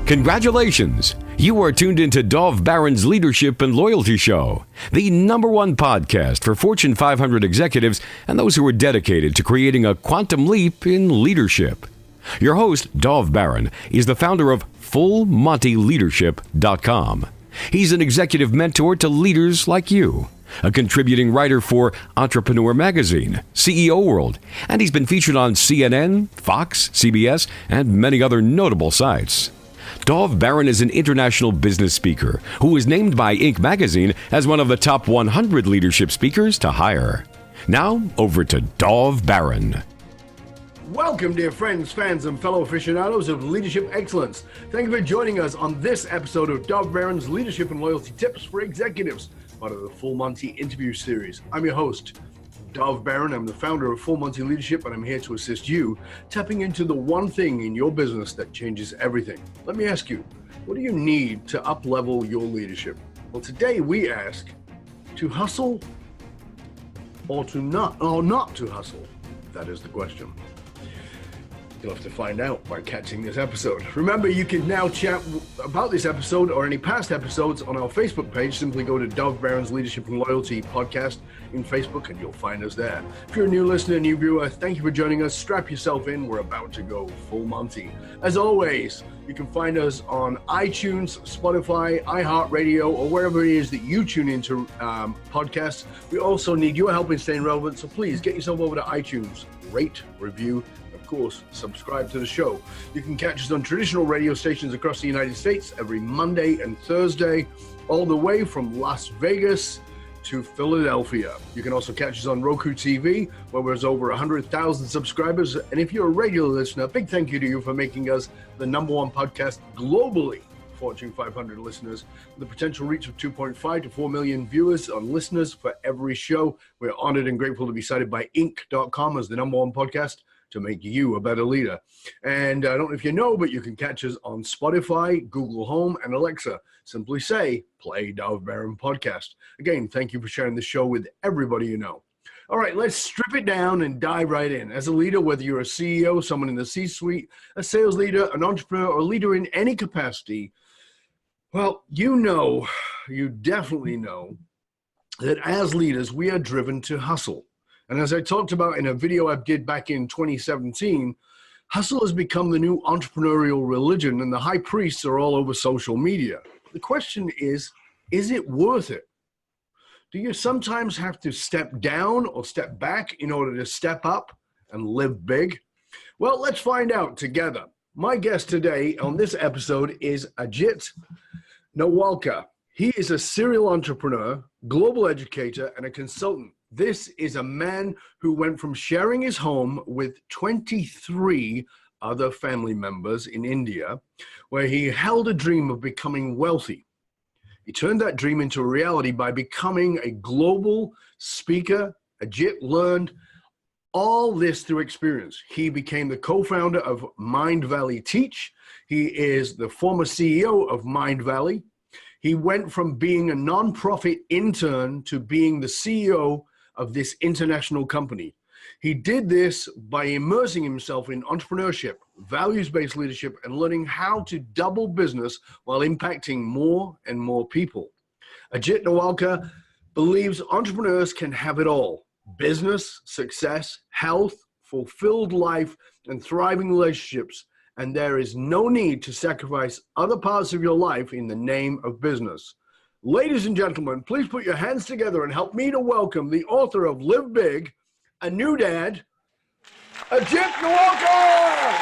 Congratulations! You are tuned into Dov Baron's Leadership and Loyalty Show, the #1 podcast for Fortune 500 executives and those who are dedicated to creating a quantum leap in leadership. Your host, Dov Baron, is the founder of FullMontyLeadership.com. He's an executive mentor to leaders like you, a contributing writer for Entrepreneur Magazine, CEO World, and he's been featured on CNN, Fox, CBS, and many other notable sites. Dov Baron is an international business speaker who was named by Inc. magazine as one of the top 100 leadership speakers to hire. Now, over to Dov Baron. Welcome, dear friends, fans, and fellow aficionados of leadership excellence. Thank you for joining us on this episode of Dov Baron's Leadership and Loyalty Tips for Executives, part of the Full Monty interview series. I'm your host, Dov Baron. I'm the founder of Full Monty Leadership, and I'm here to assist you tapping into the one thing in your business that changes everything. Let me ask you, what do you need to up-level your leadership? Well, today we ask, to hustle or not to hustle? That is the question. You'll have to find out by catching this episode. Remember, you can now chat about this episode or any past episodes on our Facebook page. Simply go to Dov Baron's Leadership and Loyalty Podcast in Facebook and you'll find us there. If you're a new listener, new viewer, thank you for joining us. Strap yourself in. We're about to go full Monty. As always, you can find us on iTunes, Spotify, iHeartRadio, or wherever it is that you tune into podcasts. We also need your help in staying relevant, so please get yourself over to iTunes, rate, review, course, subscribe to the show. You can catch us on traditional radio stations across the United States every Monday and Thursday, all the way from Las Vegas to Philadelphia. You can also catch us on Roku TV, where there's over 100,000 subscribers. And if you're a regular listener, big thank you to you for making us the #1 podcast globally. Fortune 500 listeners, with a potential reach of 2.5 to 4 million viewers on listeners for every show. We're honored and grateful to be cited by Inc.com as the #1 podcast to make you a better leader. And I don't know if you know, but you can catch us on Spotify, Google Home, and Alexa. Simply say, play Dov Baron Podcast. Again, thank you for sharing the show with everybody you know. All right, let's strip it down and dive right in. As a leader, whether you're a CEO, someone in the C-suite, a sales leader, an entrepreneur, or a leader in any capacity, well, you definitely know that as leaders, we are driven to hustle. And as I talked about in a video I did back in 2017, hustle has become the new entrepreneurial religion, and the high priests are all over social media. The question is it worth it? Do you sometimes have to step down or step back in order to step up and live big? Well, let's find out together. My guest today on this episode is Ajit Nawalkha. He is a serial entrepreneur, global educator, and a consultant. This is a man who went from sharing his home with 23 other family members in India, where he held a dream of becoming wealthy. He turned that dream into a reality by becoming a global speaker. Ajit learned all this through experience. He became the co-founder of Mind Valley Teach. He is the former CEO of Mind Valley. He went from being a nonprofit intern to being the CEO of this international company. He did this by immersing himself in entrepreneurship, values-based leadership, and learning how to double business while impacting more and more people. Ajit Nawalkha believes entrepreneurs can have it all: business, success, health, fulfilled life, and thriving relationships. And there is no need to sacrifice other parts of your life in the name of business. Ladies and gentlemen, please put your hands together and help me to welcome the author of Live Big, a new dad, Ajit Nawalkha!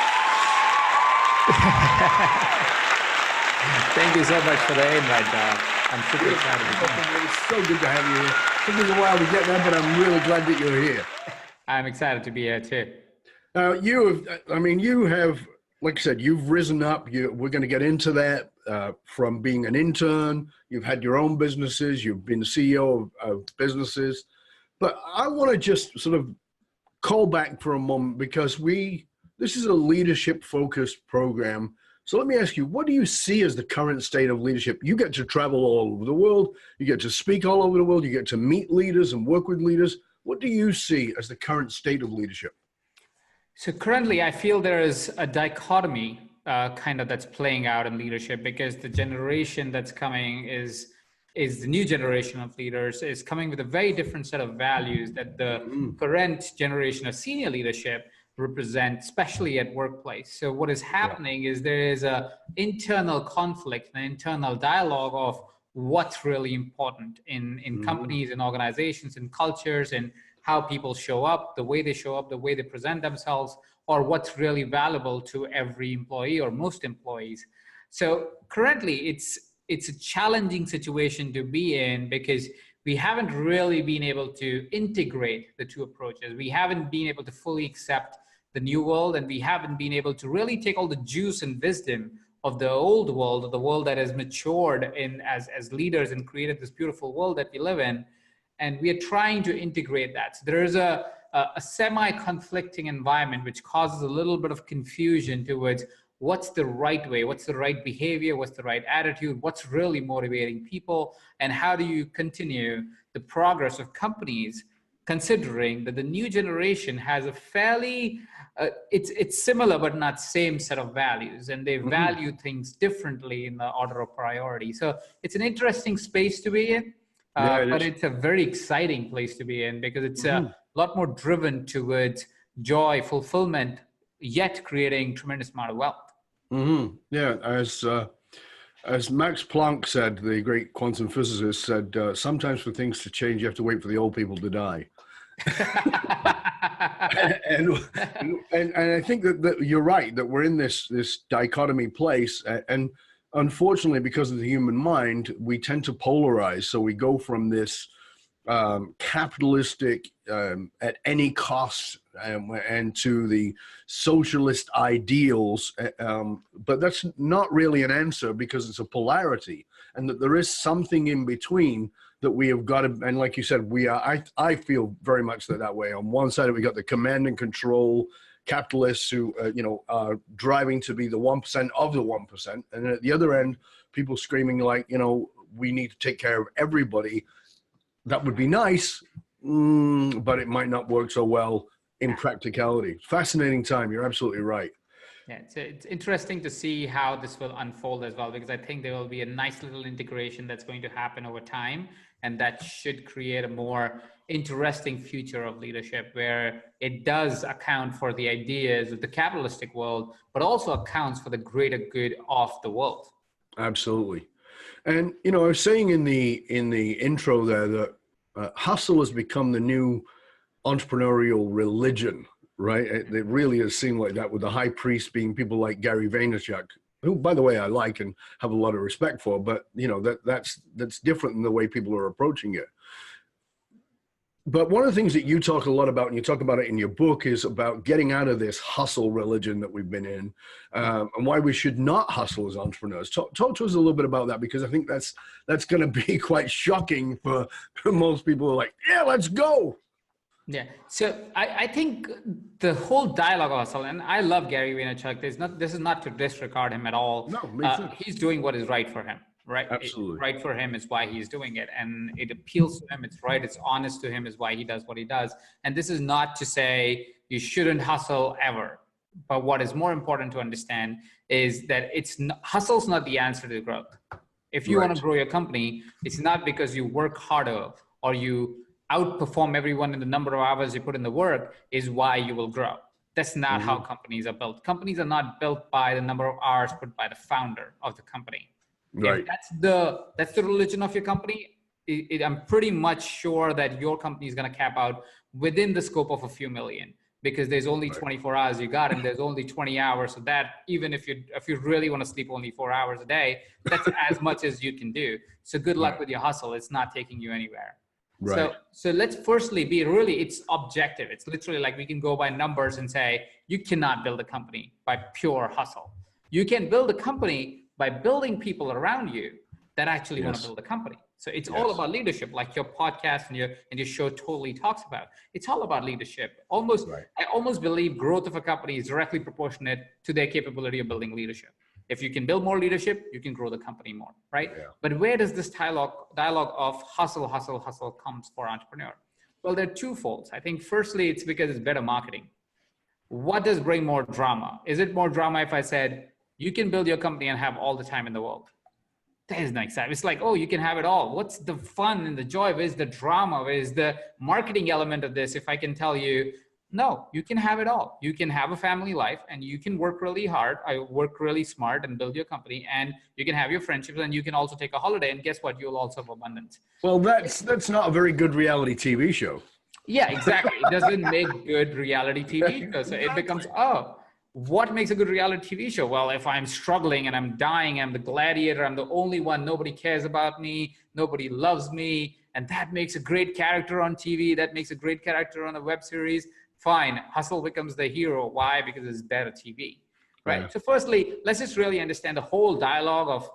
Thank you so much for the invite, Dov. I'm super excited to be here. It's so good to have you here. It took us a while to get there, but I'm really glad that you're here. I'm excited to be here too. You have, like I said, you've risen up. We're going to get into that. From being an intern, you've had your own businesses, you've been the CEO of businesses. But I want to just sort of call back for a moment, because this is a leadership-focused program. So let me ask you, what do you see as the current state of leadership? You get to travel all over the world, you get to speak all over the world, you get to meet leaders and work with leaders. What do you see as the current state of leadership? So currently, I feel there is a dichotomy kind of that's playing out in leadership, because the generation that's coming is the new generation of leaders is coming with a very different set of values that the current generation of senior leadership represent, especially at workplace. So what is happening is there is a internal conflict, an internal dialogue of what's really important in companies and organizations and cultures, and how people show up, the way they show up, the way they present themselves, or what's really valuable to every employee or most employees. So currently it's a challenging situation to be in, because we haven't really been able to integrate the two approaches. We haven't been able to fully accept the new world, and we haven't been able to really take all the juice and wisdom of the old world, of the world that has matured in as leaders and created this beautiful world that we live in. And we are trying to integrate that. So there is a semi-conflicting environment, which causes a little bit of confusion towards what's the right way, what's the right behavior, what's the right attitude, what's really motivating people, and how do you continue the progress of companies, considering that the new generation has a fairly, it's similar but not same set of values, and they value things differently in the order of priority. So it's an interesting space to be in. But it's a very exciting place to be in, because it's a lot more driven towards joy, fulfillment, yet creating tremendous amount of wealth. Yeah, as Max Planck said, the great quantum physicist said, sometimes for things to change, you have to wait for the old people to die. and I think that you're right, that we're in this dichotomy place, and unfortunately, because of the human mind, we tend to polarize. So we go from this capitalistic at any cost and to the socialist ideals. But that's not really an answer, because it's a polarity, and that there is something in between that we have got to, and like you said, I feel very much that way. On one side, we got the command and control capitalists who, are driving to be the 1% of the 1%. And then at the other end, people screaming like, we need to take care of everybody. That would be nice, but it might not work so well in practicality. Fascinating time. You're absolutely right. Yeah, it's interesting to see how this will unfold as well, because I think there will be a nice little integration that's going to happen over time, and that should create a more interesting future of leadership, where it does account for the ideas of the capitalistic world, but also accounts for the greater good of the world. Absolutely. And, I was saying in the intro there that hustle has become the new entrepreneurial religion, right? It really has seemed like that, with the high priest being people like Gary Vaynerchuck, who, by the way, I like and have a lot of respect for, but that's different than the way people are approaching it. But one of the things that you talk a lot about, and you talk about it in your book, is about getting out of this hustle religion that we've been in, and why we should not hustle as entrepreneurs. Talk to us a little bit about that, because I think that's going to be quite shocking for most people. Who are like, yeah, let's go. Yeah. So I think the whole dialogue of hustle, and I love Gary Vaynerchuck. This is not to disregard him at all. No, makes sense. He's doing what is right for him. Right. Absolutely. Right for him is why he's doing it. And it appeals to him. It's right. It's honest to him is why he does what he does. And this is not to say you shouldn't hustle ever. But what is more important to understand is that hustle's not the answer to growth. If you want to grow your company, it's not because you work harder or you outperform everyone in the number of hours you put in the work is why you will grow. That's not how companies are built. Companies are not built by the number of hours put by the founder of the company. Right. If that's the religion of your company, I'm pretty much sure that your company is going to cap out within the scope of a few million, because there's only 24 hours you got, and there's only 20 hours of that. Even if you really want to sleep only 4 hours a day, that's as much as you can do. So good luck with your hustle. It's not taking you anywhere. Right. So let's firstly it's objective. It's literally like we can go by numbers and say, you cannot build a company by pure hustle. You can build a company by building people around you that actually want to build a company. So it's all about leadership, like your podcast and your show totally talks about. It's all about leadership. I almost believe growth of a company is directly proportionate to their capability of building leadership. If you can build more leadership, you can grow the company more, right? Yeah. But where does this dialogue of hustle comes for entrepreneur? Well, there are two folds. I think firstly, it's because it's better marketing. What does bring more drama? Is it more drama if I said, You can build your company and have all the time in the world. That is not exciting. It's like, oh, you can have it all. What's the fun and the joy? Where's the drama? Where's the marketing element of this? If I can tell you, no, you can have it all. You can have a family life and you can work really hard. I work really smart and build your company, and you can have your friendships, and you can also take a holiday. And guess what? You'll also have abundance. Well, that's not a very good reality TV show. Yeah, exactly. It doesn't make good reality TV because it becomes, oh, what makes a good reality TV show? Well, if I'm struggling and I'm dying, I'm the gladiator, I'm the only one, nobody cares about me, nobody loves me, and that makes a great character on TV, that makes a great character on a web series, fine. Hustle becomes the hero. Why? Because it's better TV, right? Yeah. So firstly, let's just really understand the whole dialogue of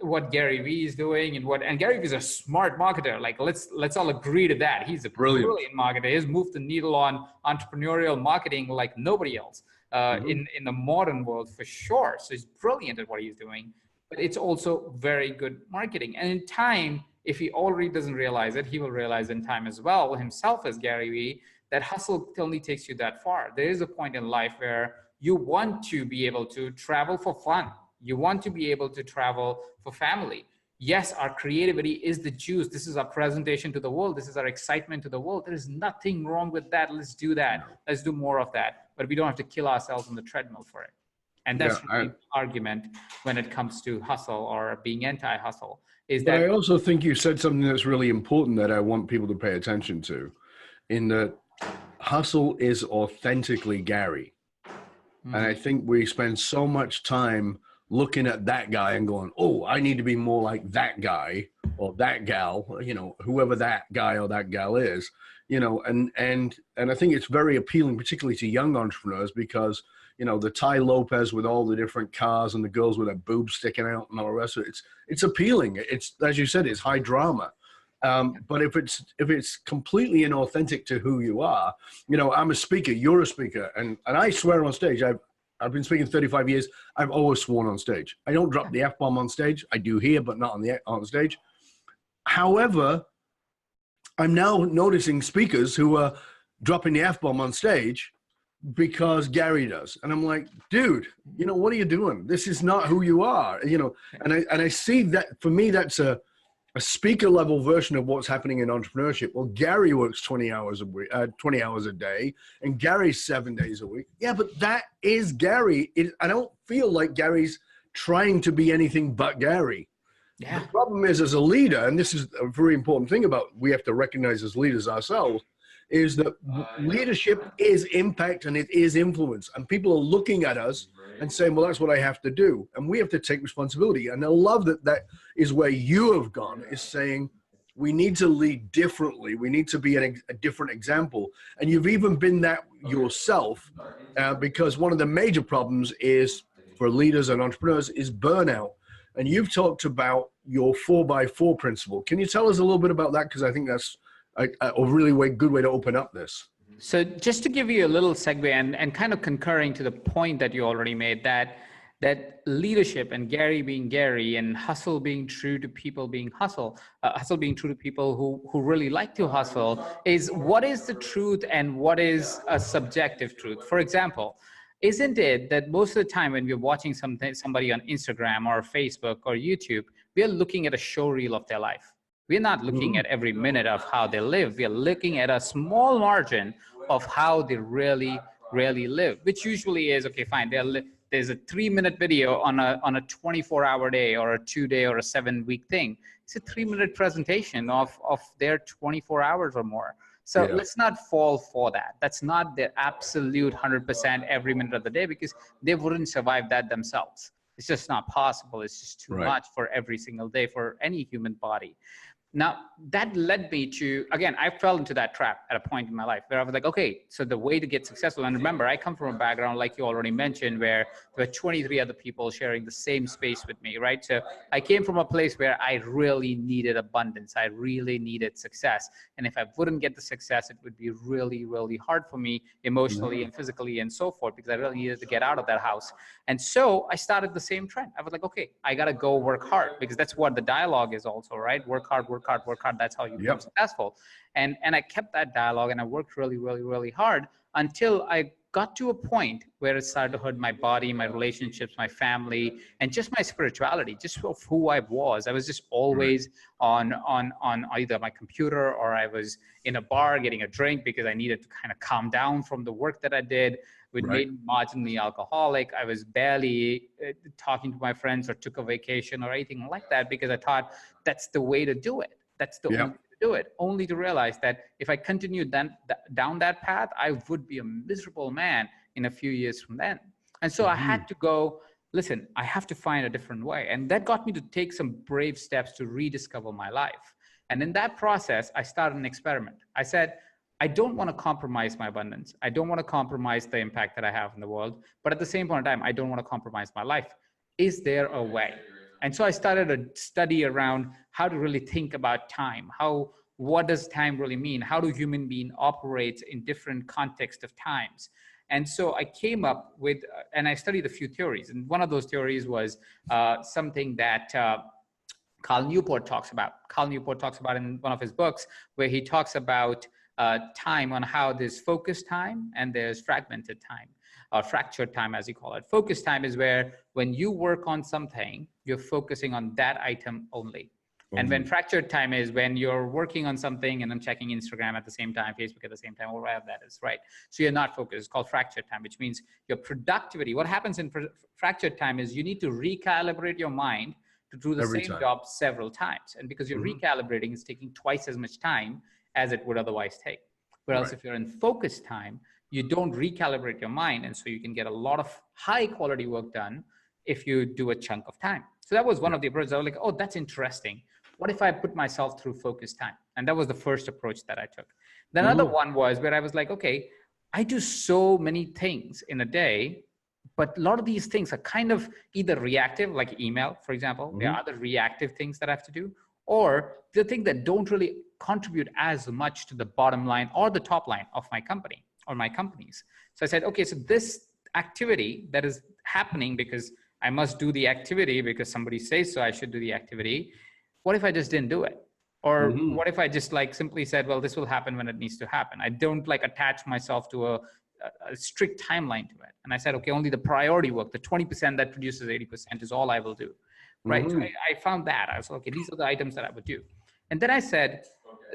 what Gary Vee is doing and Gary Vee is a smart marketer. Like let's all agree to that. He's a brilliant marketer. He's moved the needle on entrepreneurial marketing like nobody else in the modern world for sure. So he's brilliant at what he's doing, but it's also very good marketing. And in time, if he already doesn't realize it, he will realize in time as well himself as Gary Vee, that hustle only takes you that far. There is a point in life where you want to be able to travel for fun. You want to be able to travel for family. Yes, our creativity is the juice. This is our presentation to the world. This is our excitement to the world. There is nothing wrong with that. Let's do that. Let's do more of that. But we don't have to kill ourselves on the treadmill for it. And that's the argument when it comes to hustle or being anti-hustle. Is that I also think you said something that's really important that I want people to pay attention to, in that hustle is authentically Gary. And I think we spend so much time looking at that guy and going, oh, I need to be more like that guy or that gal, you know, whoever that guy or that gal is, you know, and I think it's very appealing, particularly to young entrepreneurs, because, you know, the Ty Lopez with all the different cars and the girls with their boobs sticking out and all the rest of it, it's appealing. It's, as you said, it's high drama. But if it's completely inauthentic to who you are, you know, I'm a speaker, you're a speaker, and I swear on stage. I've been speaking 35 years. I've always sworn on stage. I don't drop the F-bomb on stage. I do here, but not on stage. However, I'm now noticing speakers who are dropping the F-bomb on stage because Gary does. And I'm like, dude, you know, what are you doing? This is not who you are, you know. And I see that, for me, that's a speaker level version of what's happening in entrepreneurship. Well, Gary works 20 hours a week, 20 hours a day, and Gary's 7 days a week. Yeah, but that is Gary. I don't feel like Gary's trying to be anything but Gary. Yeah. The problem is, as a leader, and this is a very important thing about we have to recognize as leaders ourselves, is that leadership is impact and it is influence. And people are looking at us and saying, well, that's what I have to do. And we have to take responsibility. And I love that that is where you have gone, is saying we need to lead differently. We need to be a different example. And you've even been that yourself, because one of the major problems is for leaders and entrepreneurs is burnout. And you've talked about your 4x4 principle. Can you tell us a little bit about that? Because I think that's a really good way to open up this. So just to give you a little segue and kind of concurring to the point that you already made, that leadership and Gary being Gary and hustle being true to people being hustle being true to people who really like to hustle, is what is the truth and what is a subjective truth. For example, isn't it that most of the time when we're watching somebody on Instagram or Facebook or YouTube, we are looking at a show reel of their life. We're not looking at every minute of how they live. We are looking at a small margin of how they really, really live, which usually is, okay, fine, there's a 3-minute video on a 24-hour day or a 2-day or a 7-week thing. It's a 3-minute presentation of their 24 hours or more. So let's not fall for that. That's not their absolute 100% every minute of the day, because they wouldn't survive that themselves. It's just not possible. It's just too much for every single day for any human body. Now, that led me to, again, I fell into that trap at a point in my life where I was like, okay, so the way to get successful, and remember, I come from a background, like you already mentioned, where there were 23 other people sharing the same space with me, right? So I came from a place where I really needed abundance. I really needed success. And if I wouldn't get the success, it would be really, really hard for me emotionally and physically and so forth, because I really needed to get out of that house. And so I started the same trend. I was like, okay, I got to go work hard, because that's what the dialogue is also, right? Work hard, work hard, work hard. That's how you become successful. And I kept that dialogue, and I worked really, really, really hard until I got to a point where it started to hurt my body, my relationships, my family, and just my spirituality, just of who I was. I was just always on either my computer, or I was in a bar getting a drink because I needed to kind of calm down from the work that I did. It made me marginally alcoholic. I was barely talking to my friends or took a vacation or anything like that, because I thought that's the way to do it. That's the only way to do it, only to realize that if I continued down that path, I would be a miserable man in a few years from then. And so I had to go, listen, I have to find a different way. And that got me to take some brave steps to rediscover my life. And in that process, I started an experiment. I said, I don't want to compromise my abundance. I don't want to compromise the impact that I have in the world. But at the same point in time, I don't want to compromise my life. Is there a way? And so I started a study around how to really think about time. What does time really mean? How do human beings operate in different contexts of times? And so I came up with, and I studied a few theories. And one of those theories was something that Carl Newport talks about. Carl Newport talks about in one of his books, where he talks about time, on how there's focused time and there's fragmented time, or fractured time, as you call it. Focused time is where when you work on something, you're focusing on that item only. And when fractured time is when you're working on something and then checking Instagram at the same time, Facebook at the same time, or whatever that is, right? So you're not focused. It's called fractured time, which means your productivity. What happens in fractured time is you need to recalibrate your mind to do the same job several times. And because you're recalibrating, it's taking twice as much time as it would otherwise take. Whereas if you're in focused time, you don't recalibrate your mind. And so you can get a lot of high quality work done if you do a chunk of time. So that was one of the approaches. I was like, oh, that's interesting. What if I put myself through focused time? And that was the first approach that I took. The other one was where I was like, okay, I do so many things in a day, but a lot of these things are kind of either reactive, like email, for example. There are other reactive things that I have to do, or the things that don't really contribute as much to the bottom line or the top line of my company or my companies. So I said, okay, so this activity that is happening because I must do the activity because somebody says so I should do the activity. What if I just didn't do it? Or what if I just like simply said, well, this will happen when it needs to happen. I don't like attach myself to a strict timeline to it. And I said, okay, only the priority work, the 20% that produces 80% is all I will do. Right. So I found that. I was like, okay, these are the items that I would do. And then I said,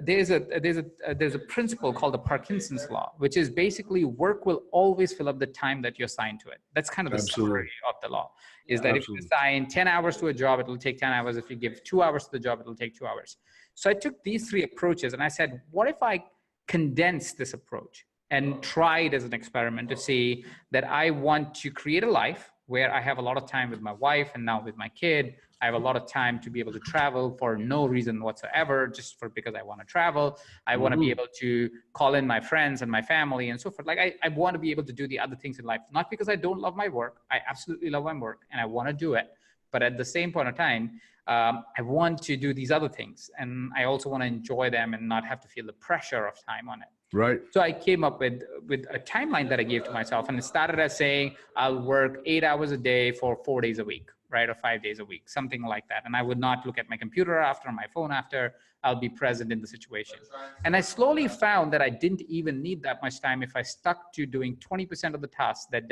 there's a principle called the Parkinson's law, which is basically work will always fill up the time that you're assigned to it. That's kind of the summary of the law, is that if you assign 10 hours to a job, it will take 10 hours. If you give 2 hours to the job, it will take 2 hours. So I took these three approaches and I said, what if I condense this approach and try it as an experiment to see that I want to create a life where I have a lot of time with my wife and now with my kid. I have a lot of time to be able to travel for no reason whatsoever, just because I want to travel. I want to be able to call in my friends and my family and so forth. Like I want to be able to do the other things in life, not because I don't love my work. I absolutely love my work and I want to do it. But at the same point of time, I want to do these other things. And I also want to enjoy them and not have to feel the pressure of time on it. Right. So I came up with a timeline that I gave to myself, and it started as saying I'll work 8 hours a day for 4 days a week, right? Or 5 days a week, something like that. And I would not look at my computer after, my phone after. I'll be present in the situation. And I slowly found that I didn't even need that much time if I stuck to doing 20% of the tasks that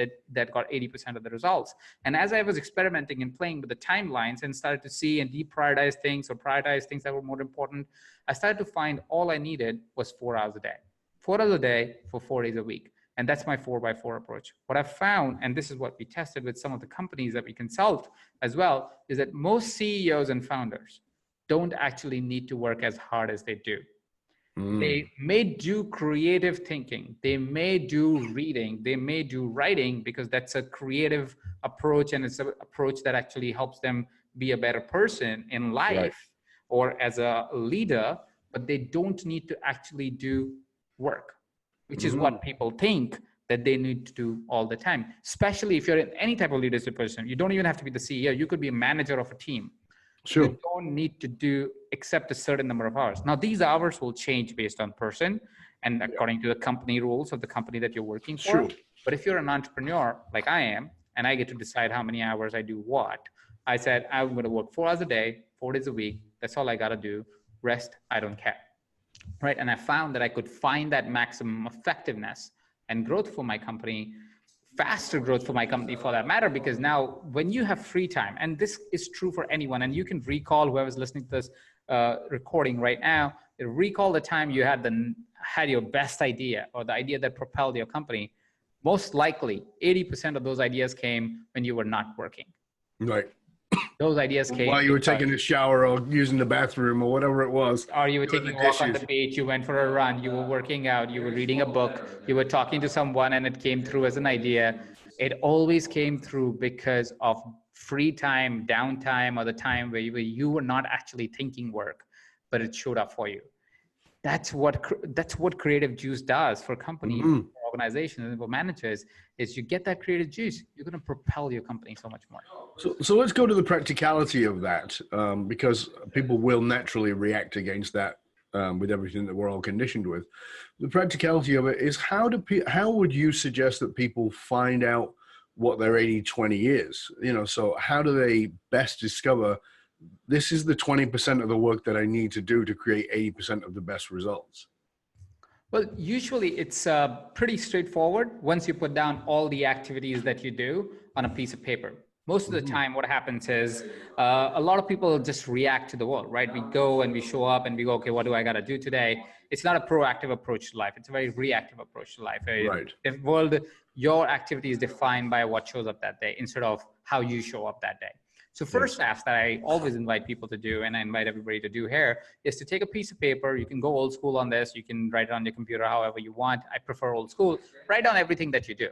got 80% of the results. And as I was experimenting and playing with the timelines and started to see and deprioritize things or prioritize things that were more important, I started to find all I needed was 4 hours a day. 4 hours a day for 4 days a week. And that's my 4x4 approach. What I've found, and this is what we tested with some of the companies that we consult as well, is that most CEOs and founders don't actually need to work as hard as they do. They may do creative thinking. They may do reading. They may do writing because that's a creative approach and it's an approach that actually helps them be a better person in life or as a leader, but they don't need to actually do work, which is what people think that they need to do all the time, especially if you're in any type of leadership position. You don't even have to be the CEO. You could be a manager of a team. Sure. You don't need to do except a certain number of hours. Now, these hours will change based on person and according to the company rules of the company that you're working for. Sure. But if you're an entrepreneur like I am, and I get to decide how many hours I do what, I said, I'm going to work 4 hours a day, 4 days a week. That's all I got to do. Rest, I don't care. Right. And I found that I could find that maximum effectiveness and growth for my company, faster growth for my company for that matter, because now when you have free time, and this is true for anyone, and you can recall whoever's listening to this recording right now, recall the time you had your best idea or the idea that propelled your company. Most likely 80% of those ideas came when you were not working. Right. Those ideas came while you were taking a shower or using the bathroom or whatever it was. Or you were taking a walk on the beach, you went for a run, you were working out, you were reading a book, you were talking to someone, and it came through as an idea. It always came through because of free time, downtime, or the time where you were not actually thinking work, but it showed up for you. That's what creative juice does for companies, for organizations, and for managers. Is you get that creative juice, you're going to propel your company so much more. So let's go to the practicality of that, because people will naturally react against that with everything that we're all conditioned with. The practicality of it is how would you suggest that people find out what their 80-20 is? So how do they best discover this is the 20% of the work that I need to do to create 80% of the best results? Well, usually it's pretty straightforward once you put down all the activities that you do on a piece of paper. Most of the time, what happens is a lot of people just react to the world, right? We go and we show up and we go, okay, what do I got to do today? It's not a proactive approach to life. It's a very reactive approach to life. Right. The world, your activity is defined by what shows up that day instead of how you show up that day. So first task that I always invite people to do, and I invite everybody to do here, is to take a piece of paper. You can go old school on this. You can write it on your computer however you want. I prefer old school. Write down everything that you do,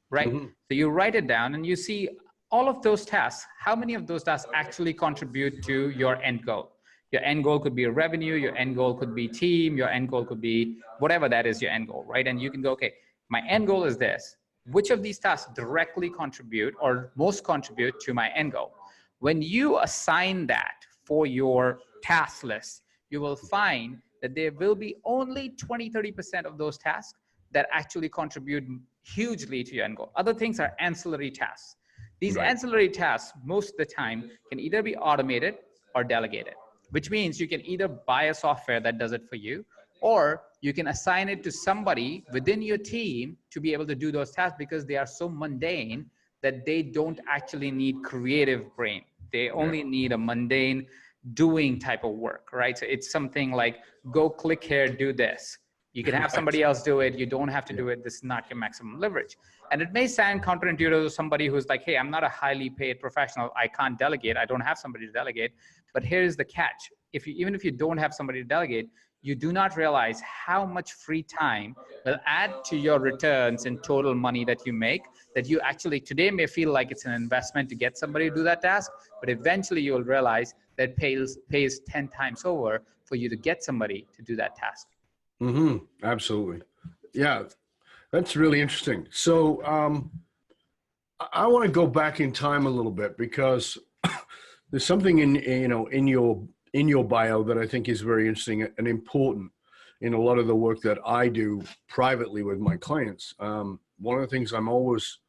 right? So you write it down and you see all of those tasks. How many of those tasks actually contribute to your end goal? Your end goal could be a revenue. Your end goal could be team. Your end goal could be whatever that is your end goal, right? And you can go, okay, my end goal is this. Which of these tasks directly contribute or most contribute to my end goal? When you assign that for your task list, you will find that there will be only 20-30% of those tasks that actually contribute hugely to your end goal. Other things are ancillary tasks. These ancillary tasks, most of the time, can either be automated or delegated, which means you can either buy a software that does it for you, or you can assign it to somebody within your team to be able to do those tasks because they are so mundane that they don't actually need creative brain. They only need a mundane doing type of work, right? So it's something like, go click here, do this. You can have somebody else do it. You don't have to do it. This is not your maximum leverage. And it may sound counterintuitive to somebody who's like, hey, I'm not a highly paid professional. I can't delegate. I don't have somebody to delegate. But here's the catch. Even if you don't have somebody to delegate, you do not realize how much free time will add to your returns in total money that you make, that you actually today may feel like it's an investment to get somebody to do that task, but eventually you'll realize that pays 10 times over for you to get somebody to do that task. Absolutely. Yeah, that's really interesting. So I want to go back in time a little bit because there's something in your bio that I think is very interesting and important in a lot of the work that I do privately with my clients. One of the things I'm always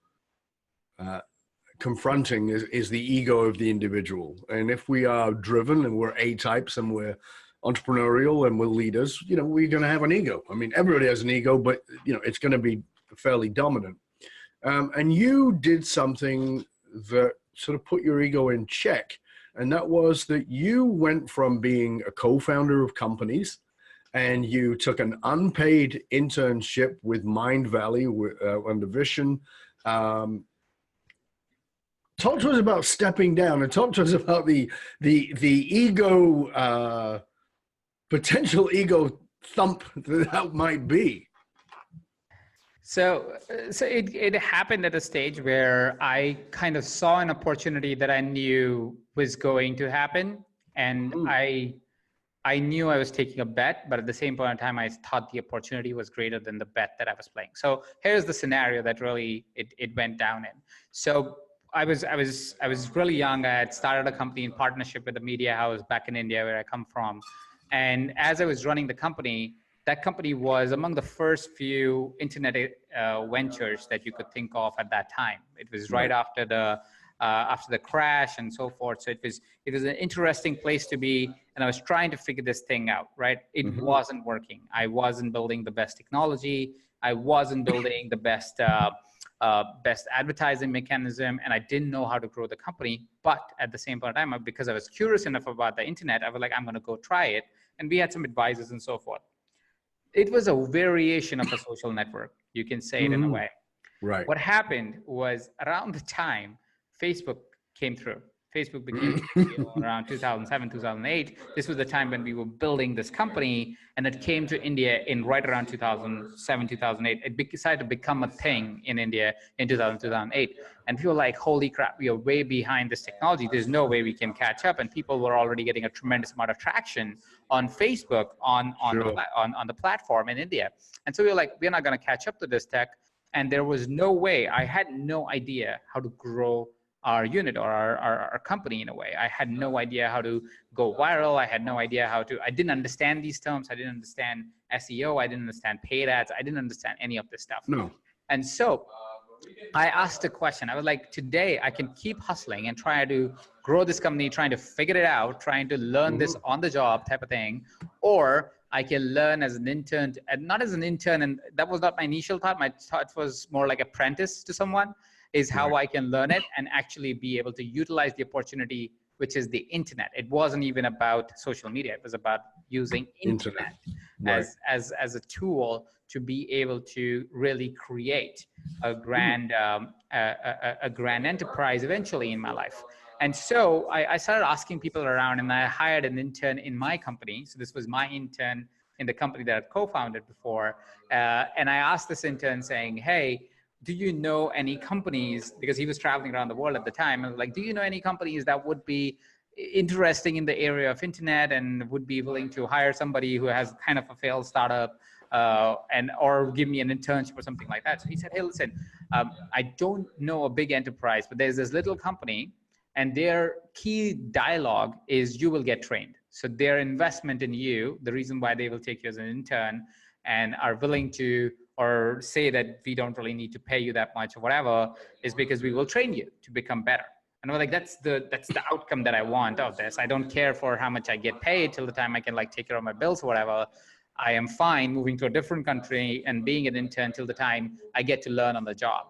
confronting is the ego of the individual. And if we are driven and we're A-types and we're entrepreneurial and we're leaders, we're going to have an ego. I mean, everybody has an ego, but it's going to be fairly dominant. And you did something that sort of put your ego in check. And that was that you went from being a co-founder of companies and you took an unpaid internship with Mind Valley under Vision. Talk to us about stepping down and talk to us about the ego, potential ego thump that might be. So it happened at a stage where I kind of saw an opportunity that I knew was going to happen. And I knew I was taking a bet, but at the same point in time, I thought the opportunity was greater than the bet that I was playing. So here's the scenario that really it went down in. So I was really young. I had started a company in partnership with a media house back in India, where I come from. And as I was running the company, that company was among the first few internet ventures that you could think of at that time. It was right after the crash and so forth. So it was an interesting place to be. And I was trying to figure this thing out, right? It wasn't working. I wasn't building the best technology. I wasn't building the best advertising mechanism, and I didn't know how to grow the company. But at the same point in time, because I was curious enough about the internet, I was like, I'm going to go try it. And we had some advisors and so forth. It was a variation of a social network. You can say it in a way. Right. What happened was around the time Facebook came through. Facebook became a big deal around 2007, 2008. This was the time when we were building this company, and it came to India in right around 2007, 2008. It decided to become a thing in India in 2000, 2008. And people were like, holy crap, we are way behind this technology. There's no way we can catch up. And people were already getting a tremendous amount of traction on Facebook, on the platform in India. And so we were like, we're not going to catch up to this tech. And there was no way, I had no idea how to grow our unit or our company in a way. I had no idea how to go viral. I had no idea I didn't understand these terms. I didn't understand SEO. I didn't understand paid ads. I didn't understand any of this stuff. No. And so I asked a question. I was like, today I can keep hustling and try to grow this company, trying to figure it out, trying to learn this on the job type of thing, or I can learn as an intern, and not as an intern. And that was not my initial thought. My thought was more like apprentice to someone, is how I can learn it and actually be able to utilize the opportunity, which is the internet. It wasn't even about social media. It was about using internet as a tool to be able to really create a grand enterprise eventually in my life. And so I started asking people around, and I hired an intern in my company. So this was my intern in the company that I co-founded before. And I asked this intern saying, hey, do you know any companies, because he was traveling around the world at the time, and like, do you know any companies that would be interesting in the area of internet and would be willing to hire somebody who has kind of a failed startup or give me an internship or something like that? So he said, hey, listen, I don't know a big enterprise, but there's this little company, and their key dialogue is you will get trained. So their investment in you, the reason why they will take you as an intern and are willing to, or say that we don't really need to pay you that much or whatever, is because we will train you to become better. And I'm like, that's the outcome that I want of this. I don't care for how much I get paid till the time I can like take care of my bills or whatever. I am fine moving to a different country and being an intern till the time I get to learn on the job.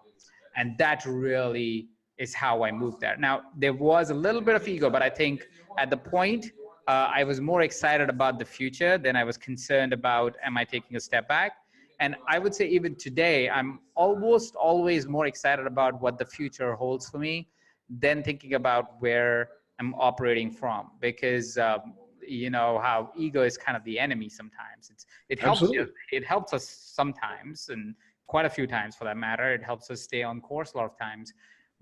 And that really is how I moved there. Now, there was a little bit of ego, but I think at the point, I was more excited about the future than I was concerned about, am I taking a step back? And I would say even today, I'm almost always more excited about what the future holds for me than thinking about where I'm operating from, because you know how ego is kind of the enemy sometimes. It helps you, it helps us sometimes, and quite a few times for that matter. It helps us stay on course a lot of times.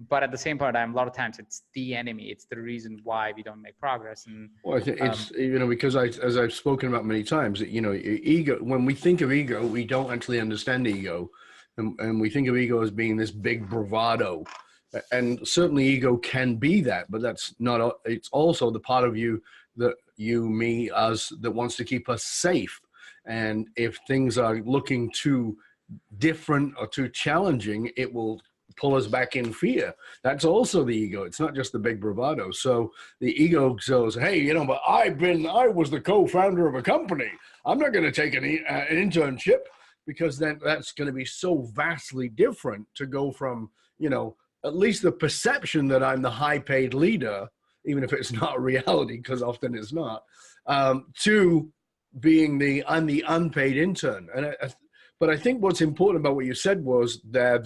But at the same time, a lot of times it's the enemy. It's the reason why we don't make progress. And well, I think it's because as I've spoken about many times, that ego. When we think of ego, we don't actually understand ego, and we think of ego as being this big bravado, and certainly ego can be that, but that's not. It's also the part of you that me, us, that wants to keep us safe. And if things are looking too different or too challenging, it will pull us back in fear. That's also the ego. It's not just the big bravado. So the ego says, hey, but I was the co-founder of a company. I'm not going to take an internship, because then that's going to be so vastly different to go from, at least the perception that I'm the high paid leader, even if it's not a reality, because often it's not, to being I'm the unpaid intern. But I think what's important about what you said was that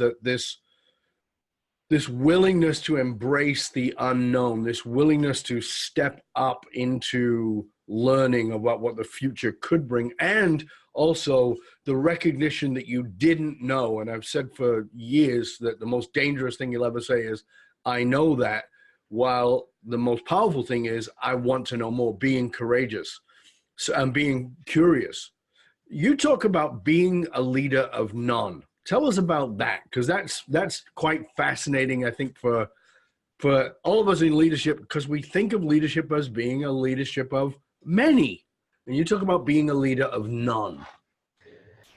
this willingness to embrace the unknown, this willingness to step up into learning about what the future could bring, and also the recognition that you didn't know. And I've said for years that the most dangerous thing you'll ever say is, I know that, while the most powerful thing is, I want to know more, being courageous and being curious. You talk about being a leader of none. Tell us about that, because that's quite fascinating, I think, for all of us in leadership, because we think of leadership as being a leadership of many. And you talk about being a leader of none.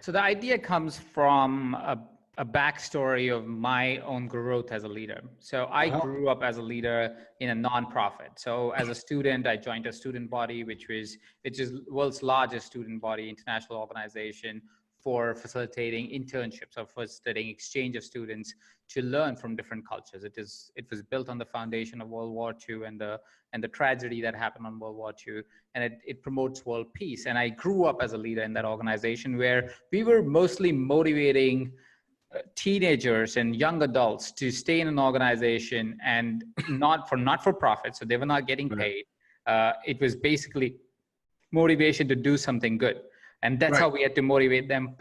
So the idea comes from a backstory of my own growth as a leader. So I grew up as a leader in a nonprofit. So as a student, I joined a student body, which is world's largest student body, international organization, for facilitating internships or facilitating exchange of students to learn from different cultures. It was built on the foundation of World War II and the tragedy that happened on World War II, and it promotes world peace. And I grew up as a leader in that organization where we were mostly motivating teenagers and young adults to stay in an organization and not for profit, so they were not getting paid. It was basically motivation to do something good, and that's how we had to motivate them,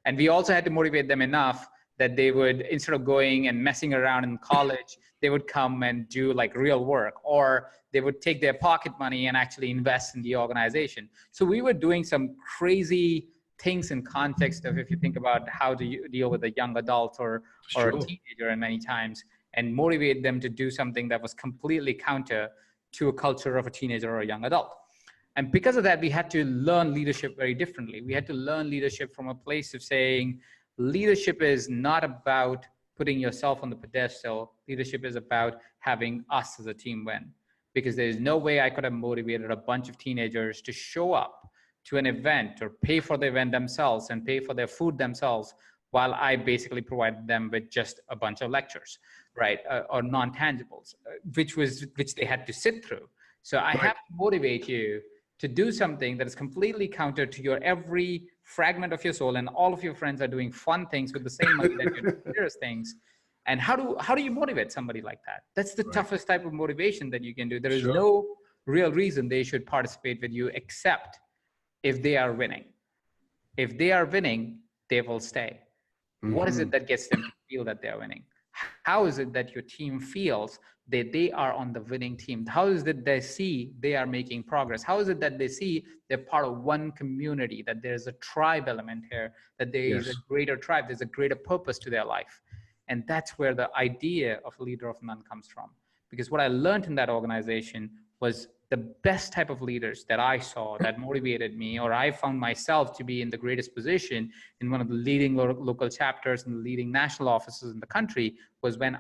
and we also had to motivate them enough that they would, instead of going and messing around in college, they would come and do like real work, or they would take their pocket money and actually invest in the organization. So we were doing some crazy things in context of, if you think about how do you deal with a young adult or a teenager, and many times, and motivate them to do something that was completely counter to a culture of a teenager or a young adult. And because of that, we had to learn leadership very differently. We had to learn leadership from a place of saying, leadership is not about putting yourself on the pedestal. Leadership is about having us as a team win. Because there's no way I could have motivated a bunch of teenagers to show up to an event or pay for the event themselves and pay for their food themselves, while I basically provided them with just a bunch of lectures, right? Or non-tangibles, which they had to sit through. So I have to motivate you to do something that is completely counter to your every fragment of your soul, and all of your friends are doing fun things with the same money that you're doing serious things. And how do you motivate somebody like that? That's the toughest type of motivation that you can do. There is no real reason they should participate with you except if they are winning. If they are winning, they will stay. What is it that gets them to feel that they're winning? How is it that your team feels that they are on the winning team? How is it they see they are making progress? How is it that they see they're part of one community, that there's a tribe element here, that there is a greater tribe, there's a greater purpose to their life? And that's where the idea of a leader of none comes from. Because what I learned in that organization was the best type of leaders that I saw that motivated me, or I found myself to be in the greatest position in one of the leading local chapters and the leading national offices in the country, was when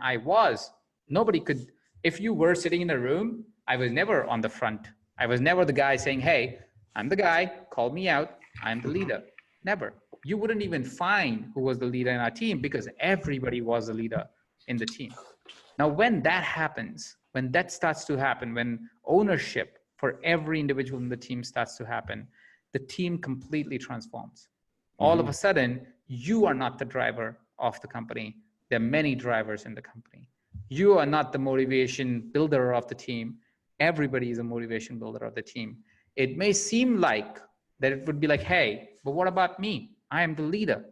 nobody could, if you were sitting in a room, I was never on the front. I was never the guy saying, hey, I'm the guy, call me out, I'm the leader. Never. You wouldn't even find who was the leader in our team, because everybody was the leader in the team. Now, when that happens, when that starts to happen, when ownership for every individual in the team starts to happen, the team completely transforms. All of a sudden, you are not the driver of the company. There are many drivers in the company. You are not the motivation builder of the team. Everybody is a motivation builder of the team. It may seem like that it would be like, hey, but what about me? I am the leader,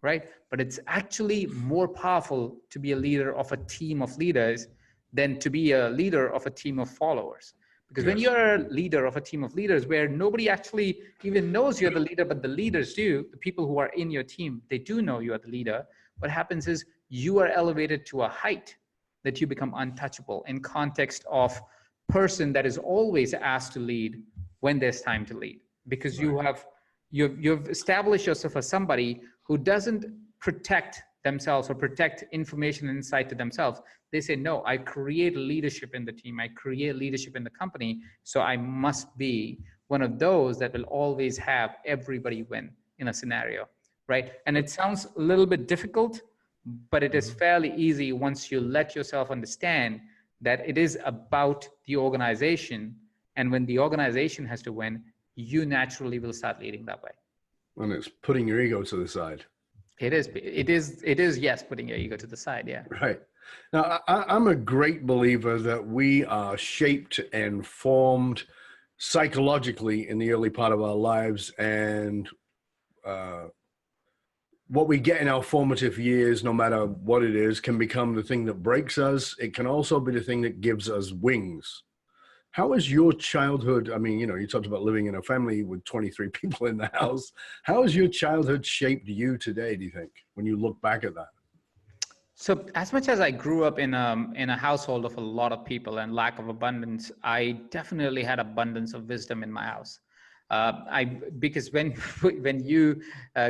right? But it's actually more powerful to be a leader of a team of leaders than to be a leader of a team of followers. Because when you're a leader of a team of leaders where nobody actually even knows you're the leader, but the leaders do, the people who are in your team, they do know you are the leader. What happens is you are elevated to a height that you become untouchable in context of person that is always asked to lead when there's time to lead. Because you've established yourself as somebody who doesn't protect themselves or protect information and insight to themselves. They say, no, I create leadership in the team. I create leadership in the company. So I must be one of those that will always have everybody win in a scenario, right? And it sounds a little bit difficult, but it is fairly easy once you let yourself understand that it is about the organization. And when the organization has to win, you naturally will start leading that way. And it's putting your ego to the side. It is, yes, putting your ego to the side, yeah. Right. Now, I'm a great believer that we are shaped and formed psychologically in the early part of our lives, and what we get in our formative years, no matter what it is, can become the thing that breaks us. It can also be the thing that gives us wings. How is your childhood? I mean, you talked about living in a family with 23 people in the house. How has your childhood shaped you today, do you think, when you look back at that? So as much as I grew up in a household of a lot of people and lack of abundance, I definitely had abundance of wisdom in my house. Because when you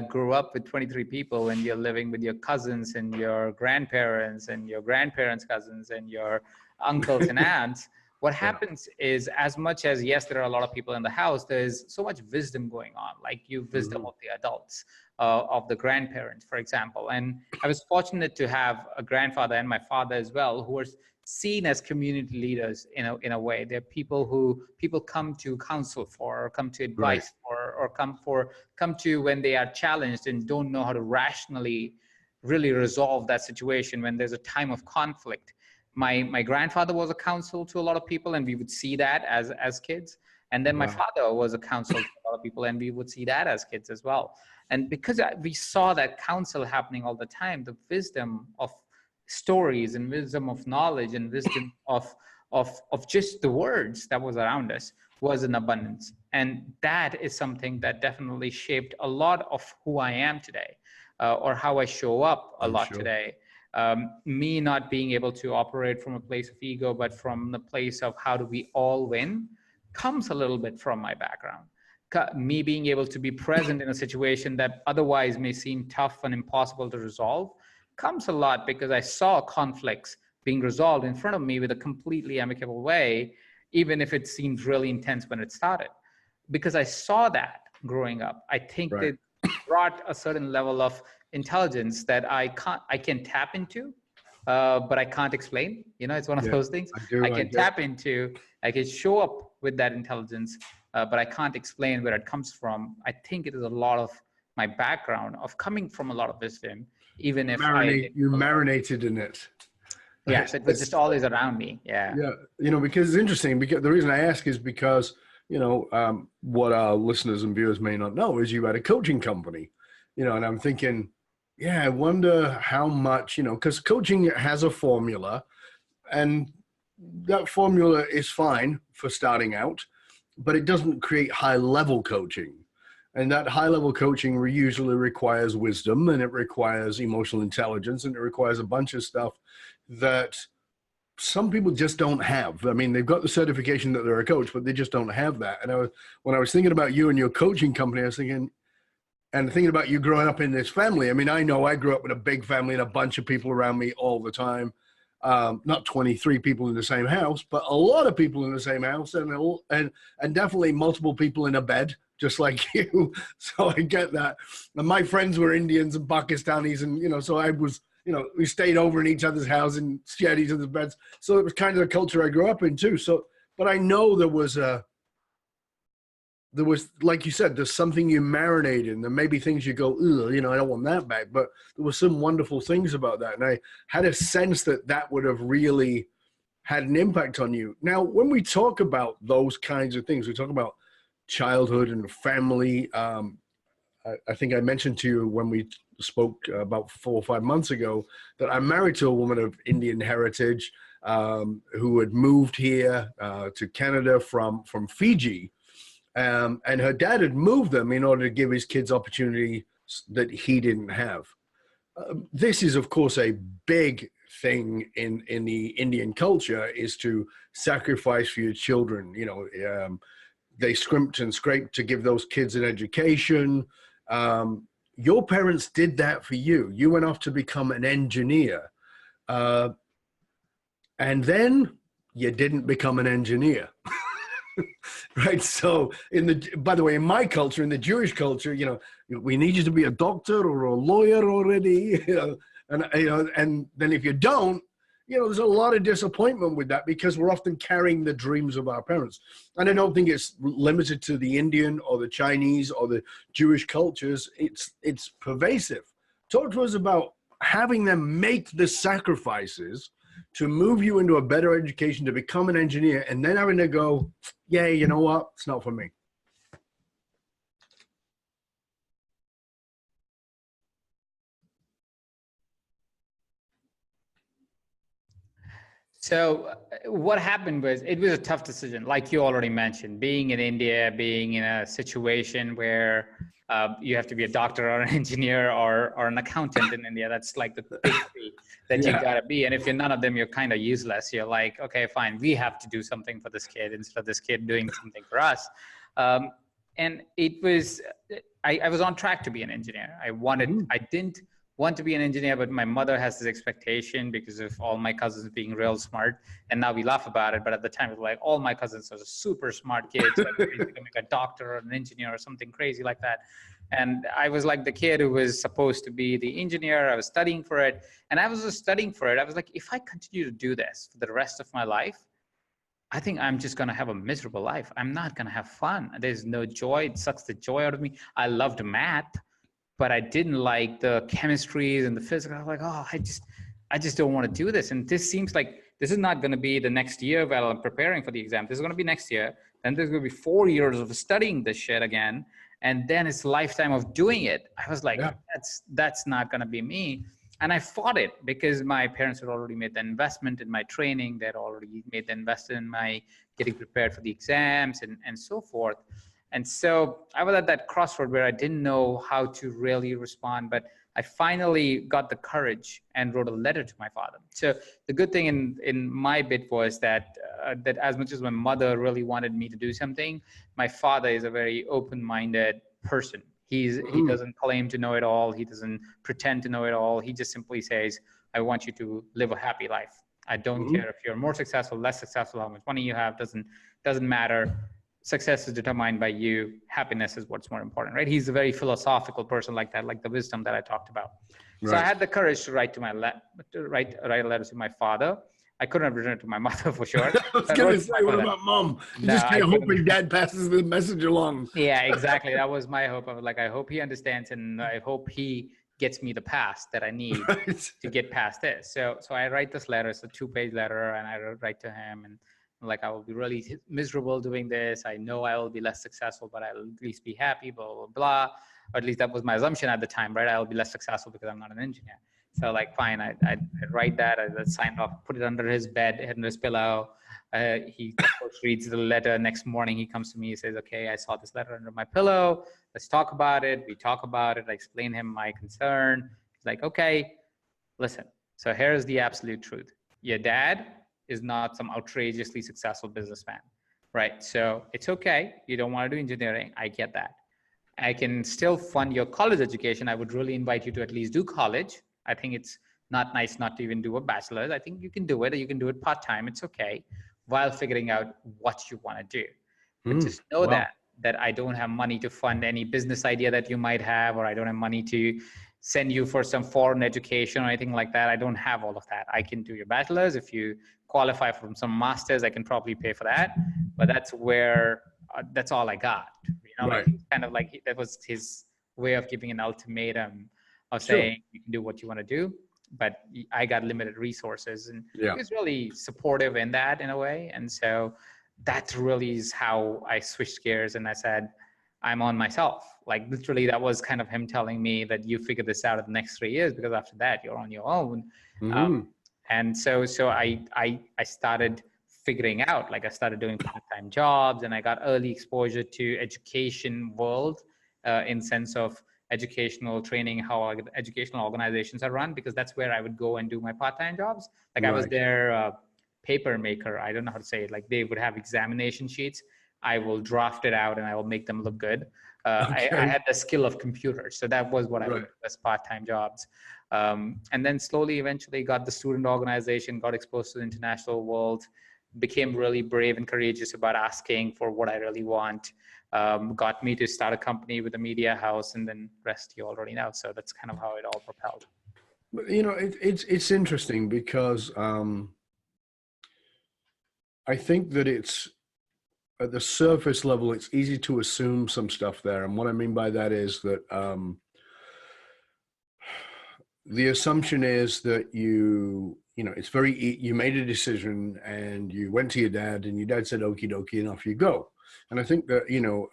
grow up with 23 people and you're living with your cousins and your grandparents and your grandparents' cousins and your uncles and aunts, What happens is, as much as, yes, there are a lot of people in the house, there's so much wisdom going on, like wisdom of the adults, of the grandparents, for example. And I was fortunate to have a grandfather and my father as well, who were seen as community leaders in a way. They're people who people come to counsel for, or come to advice for, or come to when they are challenged and don't know how to rationally really resolve that situation when there's a time of conflict. My grandfather was a counsel to a lot of people, and we would see that as kids. And then my father was a counsel to a lot of people, and we would see that as kids as well. And because we saw that counsel happening all the time, the wisdom of stories and wisdom of knowledge and wisdom of just the words that was around us was in abundance. And that is something that definitely shaped a lot of who I am today, or how I show up a lot today. Me not being able to operate from a place of ego, but from the place of how do we all win, comes a little bit from my background. Me being able to be present in a situation that otherwise may seem tough and impossible to resolve comes a lot because I saw conflicts being resolved in front of me with a completely amicable way, even if it seems really intense when it started. Because I saw that growing up, I think that brought a certain level of intelligence that I can tap into, but I can't explain. It's one of those things. I can tap into, I can show up with that intelligence, but I can't explain where it comes from. I think it is a lot of my background of coming from a lot of wisdom, even if you marinated in it. Yes, it was just always around me. Yeah. Because it's interesting. Because the reason I ask is because what our listeners and viewers may not know is you had a coaching company, and I'm thinking, I wonder how much, because coaching has a formula, and that formula is fine for starting out, but it doesn't create high-level coaching. And that high-level coaching usually requires wisdom, and it requires emotional intelligence, and it requires a bunch of stuff that some people just don't have. I mean, they've got the certification that they're a coach, but they just don't have that. And when I was thinking about you and your coaching company, I was thinking about you growing up in this family. I mean, I know I grew up with a big family and a bunch of people around me all the time. Not 23 people in the same house, but a lot of people in the same house, and definitely multiple people in a bed, just like you. So I get that. And my friends were Indians and Pakistanis, and so I was, we stayed over in each other's house and shared each other's beds. So it was kind of the culture I grew up in too. So, but I know there was, like you said, there's something you marinate in. There may be things you go, ugh, I don't want that back. But there were some wonderful things about that. And I had a sense that would have really had an impact on you. Now, when we talk about those kinds of things, we talk about childhood and family. I think I mentioned to you when we spoke about 4 or 5 months ago that I'm married to a woman of Indian heritage who had moved here to Canada from Fiji. And her dad had moved them in order to give his kids opportunity that he didn't have. This is, of course, a big thing in the Indian culture, is to sacrifice for your children. They scrimped and scraped to give those kids an education. Your parents did that for you. You went off to become an engineer. And then you didn't become an engineer. Right. So by the way, in my culture, in the Jewish culture, we need you to be a doctor or a lawyer already, and then if you don't, there's a lot of disappointment with that because we're often carrying the dreams of our parents. And I don't think it's limited to the Indian or the Chinese or the Jewish cultures. It's pervasive. Talk to us about having them make the sacrifices to move you into a better education, to become an engineer, and then having to go, yeah, you know what? It's not for me. So what happened was, it was a tough decision. Like you already mentioned, being in India, being in a situation where you have to be a doctor or an engineer or an accountant in India. That's like the big three that you gotta be. And if you're none of them, you're kind of useless. You're like, okay, fine, we have to do something for this kid instead of this kid doing something for us. And it was, I was on track to be an engineer. I didn't want to be an engineer, but my mother has this expectation because of all my cousins being real smart. And now we laugh about it, but at the time it was like all my cousins are super smart kids, like becoming a doctor or an engineer or something crazy like that. And I was like the kid who was supposed to be the engineer. I was studying for it, and I was just studying for it. I was like, if I continue to do this for the rest of my life, I think I'm just going to have a miserable life. I'm not going to have fun. There's no joy. It sucks the joy out of me. I loved math, but I didn't like the chemistries and the physics. I was like, oh, I just don't want to do this. And this seems like this is not going to be the next year while I'm preparing for the exam. This is going to be next year. Then there's going to be 4 years of studying this shit again. And then it's a lifetime of doing it. I was like, that's not going to be me. And I fought it because my parents had already made the investment in my training. They'd already made the investment in my getting prepared for the exams and so forth. And so I was at that crossroad where I didn't know how to really respond, but I finally got the courage and wrote a letter to my father. So the good thing in my bit was that that as much as my mother really wanted me to do something, my father is a very open-minded person. He doesn't claim to know it all. He doesn't pretend to know it all. He just simply says, I want you to live a happy life. I don't care if you're more successful, less successful, how much money you have, doesn't matter. Success is determined by you. Happiness is what's more important, right? He's a very philosophical person like that, like the wisdom that I talked about. Right. So I had the courage to write a letter to my father. I couldn't have written it to my mother for sure. I was going to say, what about mom? You just can't hope your dad passes the message along. Yeah, exactly. That was my hope. I was like, I hope he understands, and I hope he gets me the pass that I need to get past this. So I write this letter. It's a 2-page letter, and I write to him, and I'm like, I will be really miserable doing this. I know I will be less successful, but I'll at least be happy, blah, blah, blah. Or at least that was my assumption at the time, right? I'll be less successful because I'm not an engineer. So like, fine, I write that, I signed off, put it under his bed, under his pillow. He of course reads the letter. Next morning, he comes to me, he says, okay, I saw this letter under my pillow. Let's talk about it. We talk about it. I explain him my concern. He's like, okay, listen. So here's the absolute truth. Your dad is not some outrageously successful businessman, right? So it's okay. You don't want to do engineering. I get that. I can still fund your college education. I would really invite you to at least do college. I think it's not nice not to even do a bachelor's. I think you can do it, or you can do it part-time. It's okay, while figuring out what you want to do. But just know that I don't have money to fund any business idea that you might have, or I don't have money to send you for some foreign education or anything like that. I don't have all of that. I can do your bachelor's. If you qualify for some master's, I can probably pay for that. But that's where, that's all I got. You know, right. Like, kind of like that was his way of giving an ultimatum of saying, you can do what you want to do, but I got limited resources. And he was really supportive in that, in a way. And so that really is how I switched gears, and I said, I'm on myself. Like literally, that was kind of him telling me that you figure this out in the next 3 years, because after that you're on your own. And so I started figuring out, like I started doing part-time jobs, and I got early exposure to education world in sense of educational training, how educational organizations are run, because that's where I would go and do my part-time jobs. Like I was their paper maker. I don't know how to say it. Like they would have examination sheets. I will draft it out and I will make them look good. I had the skill of computers. So that was what I would do as part-time jobs. And then slowly, eventually got the student organization, got exposed to the international world, became really brave and courageous about asking for what I really want. Got me to start a company with a media house, and then rest you already know. So that's kind of how it all propelled. You know, it's interesting because I think that it's at the surface level, it's easy to assume some stuff there. And what I mean by that is that the assumption is that you know, it's you made a decision and you went to your dad and your dad said, okie dokie, and off you go. And I think that, you know,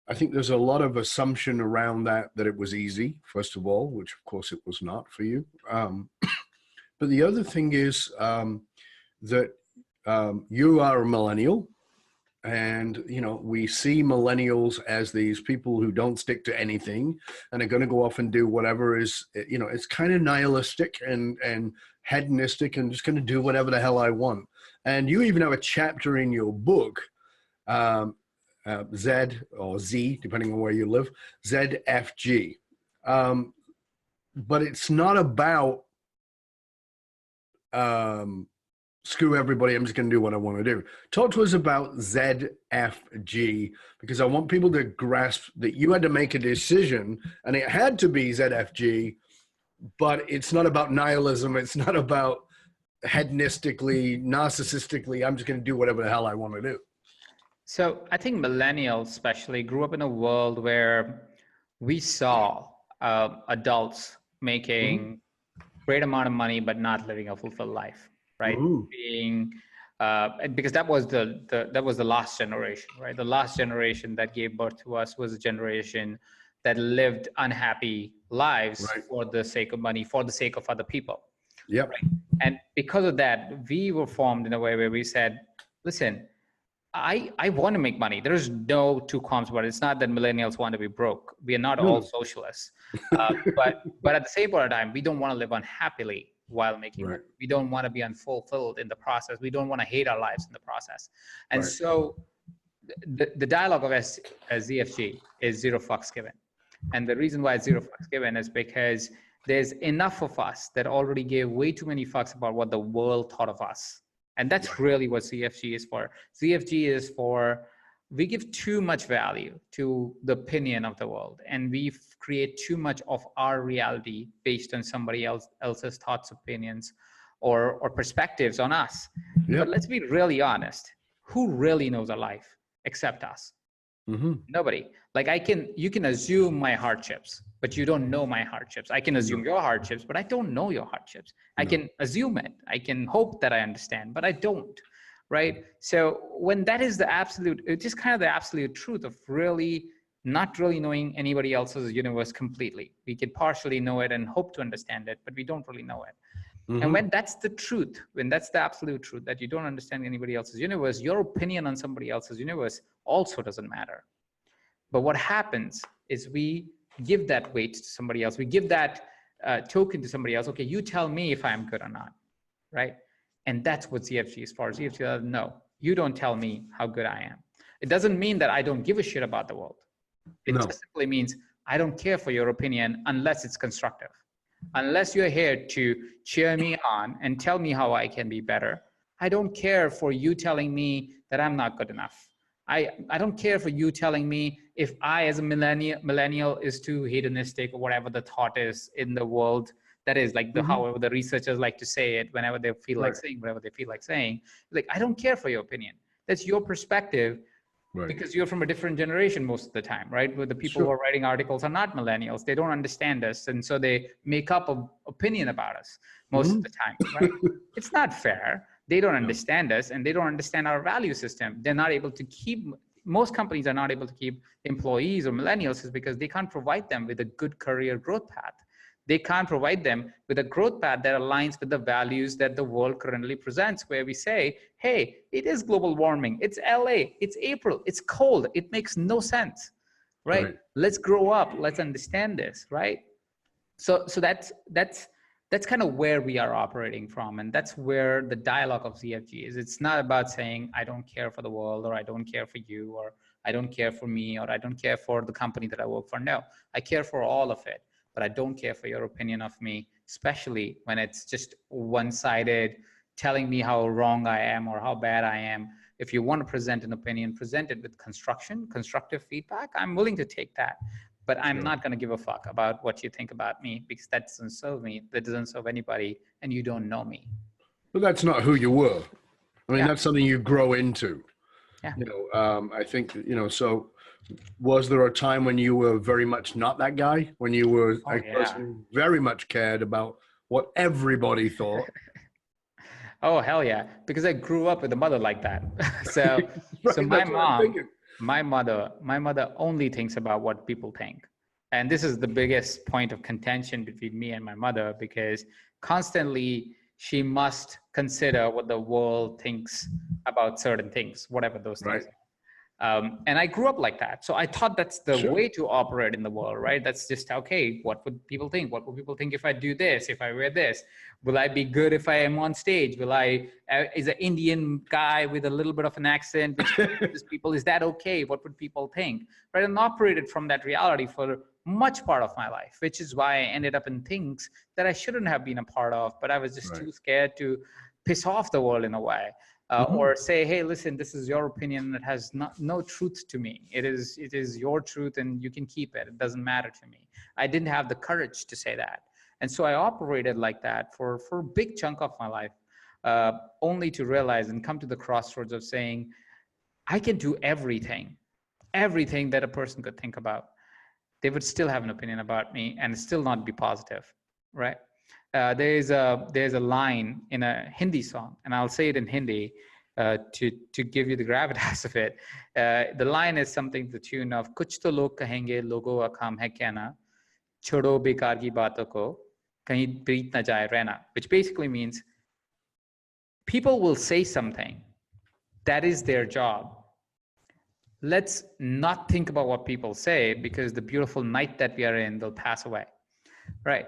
I think there's a lot of assumption around that it was easy, first of all, which of course it was not for you. But the other thing is that you are a millennial, and, you know, we see millennials as these people who don't stick to anything and are going to go off and do whatever is, you know, it's kind of nihilistic and hedonistic and just going to do whatever the hell I want. And you even have a chapter in your book, Z or Z, depending on where you live, ZFG. but it's not about screw everybody, I'm just going to do what I want to do. Talk to us about ZFG, because I want people to grasp that you had to make a decision and it had to be ZFG, but it's not about nihilism. It's not about hedonistically, narcissistically, I'm just going to do whatever the hell I want to do. So I think millennials especially grew up in a world where we saw adults making great amount of money, but not living a fulfilled life, right? Being because that was the last generation, right? The last generation that gave birth to us was a generation that lived unhappy lives for the sake of money, for the sake of other people. Yep. Right? And because of that, we were formed in a way where we said, listen, I want to make money. There's no two qualms about it. It's not that millennials want to be broke. We are not all socialists. But at the same point of time, we don't want to live unhappily while making money. We don't want to be unfulfilled in the process. We don't want to hate our lives in the process. And so the dialogue of ZFG is zero fucks given. And the reason why it's zero fucks given is because there's enough of us that already gave way too many fucks about what the world thought of us. And that's really what ZFG is for. ZFG is for, we give too much value to the opinion of the world, and we create too much of our reality based on somebody else's thoughts, opinions, or perspectives on us. But let's be really honest. Who really knows our life except us? Nobody. Like you can assume my hardships, but you don't know my hardships. I can assume your hardships, but I don't know your hardships. I can assume it. I can hope that I understand, but I don't, right? So when that is the absolute, it's just kind of the absolute truth of really not really knowing anybody else's universe completely. We can partially know it and hope to understand it, but we don't really know it. And when that's the truth, when that's the absolute truth, that you don't understand anybody else's universe, your opinion on somebody else's universe also doesn't matter. But what happens is we give that weight to somebody else. We give that token to somebody else. Okay, you tell me if I'm good or not, right? And that's what ZFG is for. ZFG says, no, you don't tell me how good I am. It doesn't mean that I don't give a shit about the world. It just simply means I don't care for your opinion unless it's constructive. Unless you're here to cheer me on and tell me how I can be better, I don't care for you telling me that I'm not good enough. I don't care for you telling me if I, as a millennial, is too hedonistic or whatever the thought is in the world. That is like however the researchers like to say it, whenever they feel like saying whatever they feel like saying. Like, I don't care for your opinion. That's your perspective. Because you're from a different generation most of the time, right? Where the people who are writing articles are not millennials. They don't understand us. And so they make up an opinion about us most of the time, right? It's not fair. They don't understand us, and they don't understand our value system. They're not able to keep, most companies are not able to keep employees or millennials is because they can't provide them with a good career growth path. They can't provide them with a growth path that aligns with the values that the world currently presents, where we say, hey, it is global warming. It's LA. It's April. It's cold. It makes no sense, right? Let's grow up. Let's understand this, right? So that's kind of where we are operating from. And that's where the dialogue of ZFG is. It's not about saying, I don't care for the world, or I don't care for you, or I don't care for me, or I don't care for the company that I work for. No, I care for all of it. But I don't care for your opinion of me, especially when it's just one-sided, telling me how wrong I am or how bad I am. If you want to present an opinion, present it with constructive feedback. I'm willing to take that, but I'm not going to give a fuck about what you think about me, because that doesn't serve me. That doesn't serve anybody, and you don't know me. But that's not who you were. I mean, that's something you grow into. Yeah. I think, so was there a time when you were very much not that guy, when you were a person who very much cared about what everybody thought? Oh, hell yeah. Because I grew up with a mother like that. So my mother only thinks about what people think. And this is the biggest point of contention between me and my mother, because constantly she must consider what the world thinks about certain things, whatever those things are. And I grew up like that. So I thought that's the way to operate in the world, right? That's just, okay, what would people think? What would people think if I do this, if I wear this? Will I be good if I am on stage? Is an Indian guy with a little bit of an accent, which people, is that okay? What would people think? Right? And operated from that reality for much part of my life, which is why I ended up in things that I shouldn't have been a part of, but I was just too scared to piss off the world in a way. Or say, hey, listen, this is your opinion. It has no truth to me. It is your truth and you can keep it. It doesn't matter to me. I didn't have the courage to say that. And so I operated like that for a big chunk of my life, only to realize and come to the crossroads of saying, I can do everything that a person could think about. They would still have an opinion about me and still not be positive, right? There's a line in a Hindi song, and I'll say it in Hindi to give you the gravitas of it. The line is something to the tune of "Kuch to log kahenge, logo ka kaam hai kehna, छोड़ो बेकार की बातों को, कहीं प्रीत ना जाए रहना," which basically means people will say something. That is their job. Let's not think about what people say, because the beautiful night that we are in, they'll pass away, right?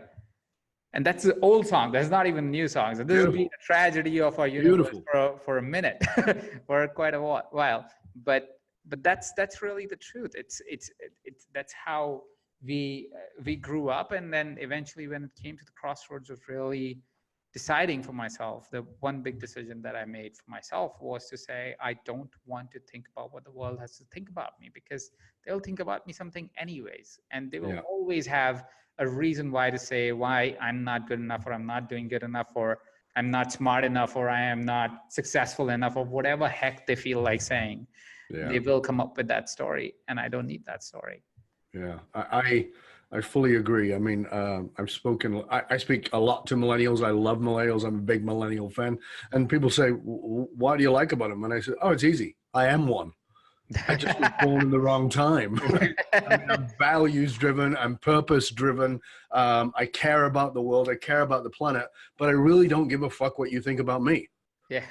And that's the old song. That's not even new songs. So this has been a tragedy of our universe for a minute, for quite a while. But that's really the truth. It's that's how we grew up. And then eventually, when it came to the crossroads of really deciding for myself, the one big decision that I made for myself was to say, I don't want to think about what the world has to think about me, because they'll think about me something anyways. And they will always have a reason why to say why I'm not good enough, or I'm not doing good enough, or I'm not smart enough, or I am not successful enough, or whatever heck they feel like saying. They will come up with that story, and I don't need that story. Yeah, I fully agree. I mean, I speak a lot to millennials. I love millennials. I'm a big millennial fan. And people say, why do you like about them? And I said, oh, it's easy. I am one. I just was born in the wrong time. Right? I mean, I'm values driven. I'm purpose driven. I care about the world. I care about the planet, but I really don't give a fuck what you think about me. Yeah.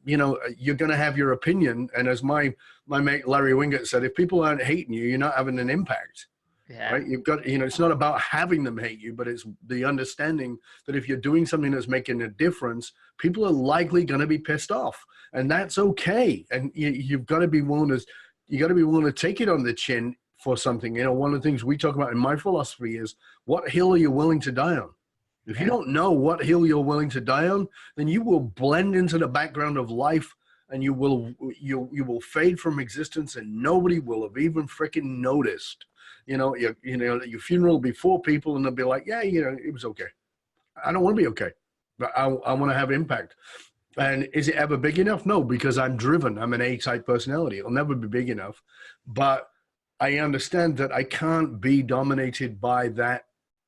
You're going to have your opinion. And as my mate Larry Wingate said, if people aren't hating you, you're not having an impact. Yeah. Right? You've got, it's not about having them hate you, but it's the understanding that if you're doing something that's making a difference, people are likely going to be pissed off, and that's okay. And you've got to be willing to take it on the chin for something. One of the things we talk about in my philosophy is, what hill are you willing to die on? If you don't know what hill you're willing to die on, then you will blend into the background of life, and you will fade from existence, and nobody will have even freaking noticed. Your funeral will be 4 people, and they'll be like, yeah, it was okay. I don't want to be okay, but I want to have impact. And is it ever big enough? No, because I'm driven. I'm an A-type personality. It'll never be big enough. But I understand that I can't be dominated by that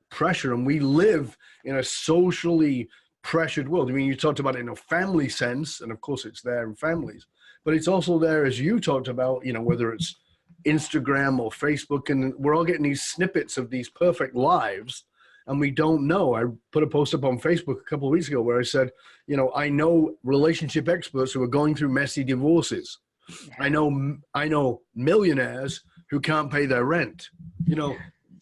pressure. And we live in a socially pressured world. I mean, you talked about it in a family sense, and of course it's there in families, but it's also there, as you talked about, whether it's Instagram or Facebook, and we're all getting these snippets of these perfect lives, and we don't know. I put a post up on Facebook a couple of weeks ago where I said, I know relationship experts who are going through messy divorces. I know millionaires who can't pay their rent.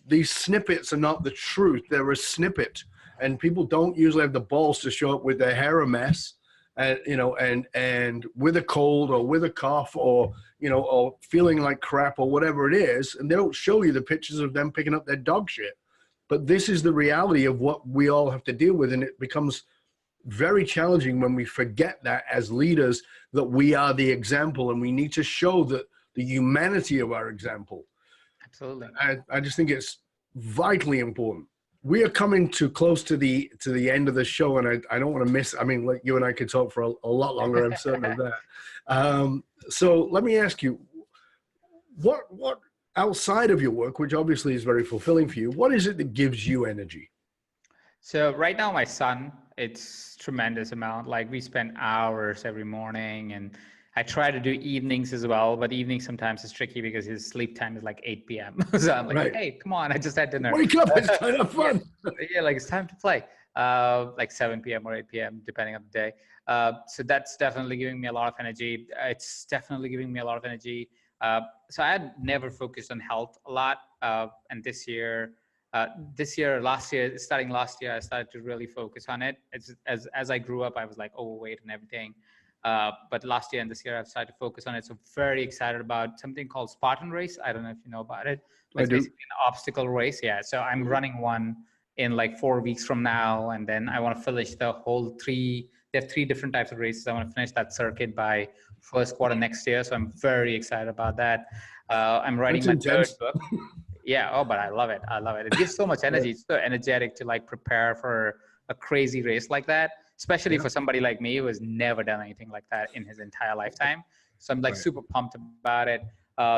These snippets are not the truth. They're a snippet, and people don't usually have the balls to show up with their hair a mess, and and with a cold or with a cough, or or feeling like crap or whatever it is, and they don't show you the pictures of them picking up their dog shit. But this is the reality of what we all have to deal with, and it becomes very challenging when we forget that as leaders, that we are the example, and we need to show that the humanity of our example. Absolutely. I just think it's vitally important. We are coming too close to the end of the show, and I don't want to miss. I mean, like, you and I could talk for a lot longer. I'm certain of that. So let me ask you, what outside of your work, which obviously is very fulfilling for you, what is it that gives you energy? So right now, my son, it's tremendous amount. Like, we spend hours every morning, and I try to do evenings as well, but evenings sometimes is tricky because his sleep time is like 8 p.m. So I'm like, hey, come on, I just had dinner. Wake up, it's kind of fun. Yeah, like, it's time to play. Like 7 p.m. or 8 p.m., depending on the day. So that's definitely giving me a lot of energy. It's definitely giving me a lot of energy. So I had never focused on health a lot. And starting last year, I started to really focus on it. As I grew up, I was like overweight and everything. But last year and this year, I've started to focus on it. So very excited about something called Spartan Race. I don't know if you know about it. But it's basically an obstacle race. Yeah. So I'm running one in like 4 weeks from now. And then I want to finish the whole they have 3 different types of races. I want to finish that circuit by first quarter next year. So I'm very excited about that. I'm writing my third book. Yeah. Oh, but I love it. I love it. It gives so much energy. It's so energetic to like prepare for a crazy race like that, especially for somebody like me who has never done anything like that in his entire lifetime. So I'm like super pumped about it.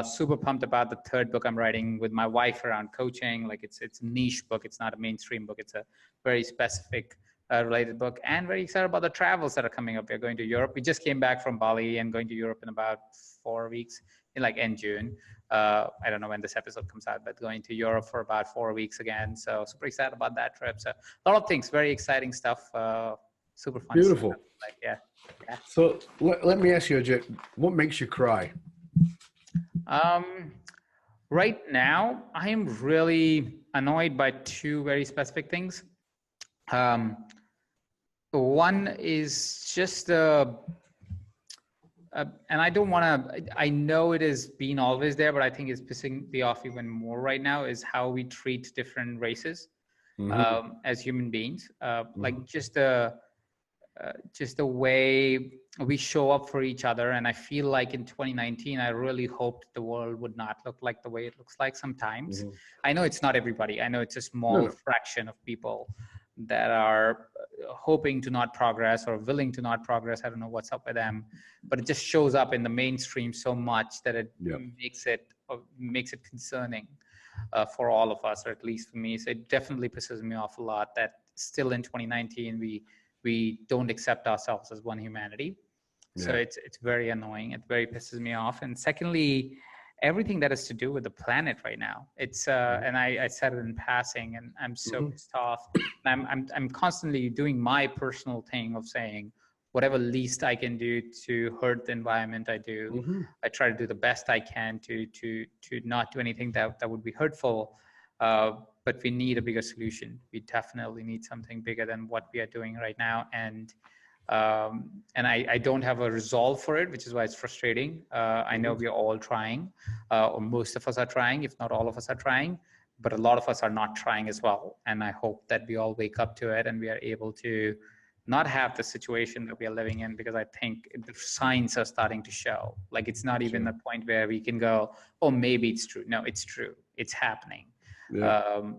Super pumped about the third book I'm writing with my wife around coaching. Like it's a niche book. It's not a mainstream book. It's a very specific related book, and very excited about the travels that are coming up. We're going to Europe. We just came back from Bali and going to Europe in about 4 weeks in like end June. I don't know when this episode comes out, but going to Europe for about 4 weeks again. So super excited about that trip. So a lot of things, very exciting stuff. Super fun. Beautiful. Stuff. Like, yeah. So let me ask you, Ajit, what makes you cry? Right now, I am really annoyed by 2 very specific things. One is just and I don't want to, I know it has been always there, but I think it's pissing me off even more right now, is how we treat different races as human beings. Like just the way we show up for each other. And I feel like in 2019, I really hoped the world would not look like the way it looks like sometimes. I know it's not everybody. I know it's a small fraction of people that are hoping to not progress or willing to not progress. I don't know what's up with them, but it just shows up in the mainstream so much that it makes it concerning for all of us, or at least for me. So it definitely pisses me off a lot that still in 2019, we don't accept ourselves as one humanity. So it's very annoying. It very pisses me off. And secondly, everything that has to do with the planet right now. It's and I said it in passing, and I'm so pissed off. I'm constantly doing my personal thing of saying whatever least I can do to hurt the environment, I do. I try to do the best I can to not do anything that would be hurtful. But we need a bigger solution. We definitely need something bigger than what we are doing right now. And I don't have a resolve for it, which is why it's frustrating. I know we are all trying, or most of us are trying, if not all of us are trying, but a lot of us are not trying as well. And I hope that we all wake up to it and we are able to not have the situation that we are living in, because I think the signs are starting to show. Like it's not even a point where we can go, oh, maybe it's true. No, it's true. It's happening.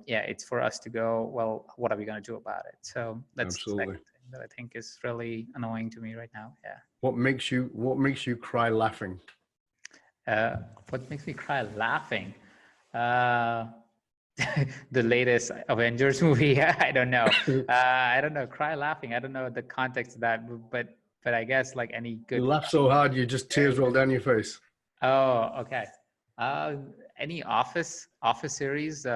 It's for us to go, well, what are we going to do about it? So that's the second thing that I think is really annoying to me right now. What makes you cry laughing? What makes me cry laughing? The latest Avengers movie. I don't know. I don't know. Cry laughing. I don't know the context of that, but I guess like any good. You laugh so hard, you just tears roll down your face. Oh, okay. Any Office series?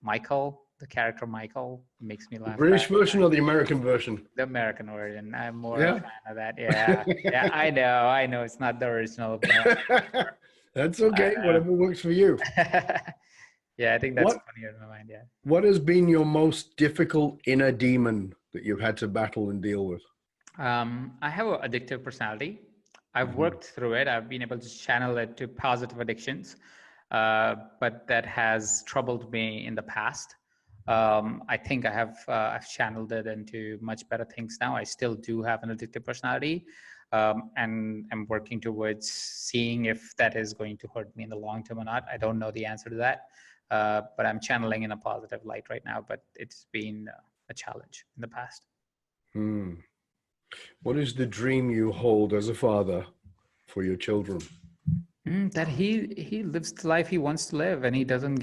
Michael, the character Michael, makes me laugh. The British version or the American version? The American version. I'm more a fan of that. Yeah, yeah. I know. It's not the original. But, that's okay. Whatever works for you. Yeah, I think that's funnier in my mind. Yeah. What has been your most difficult inner demon that you've had to battle and deal with? I have an addictive personality. I've worked through it. I've been able to channel it to positive addictions, but that has troubled me in the past. I think I've channeled it into much better things now. I still do have an addictive personality, and I'm working towards seeing if that is going to hurt me in the long term or not. I don't know the answer to that, but I'm channeling in a positive light right now. But it's been a challenge in the past. What is the dream you hold as a father for your children? That he lives the life he wants to live, and he doesn't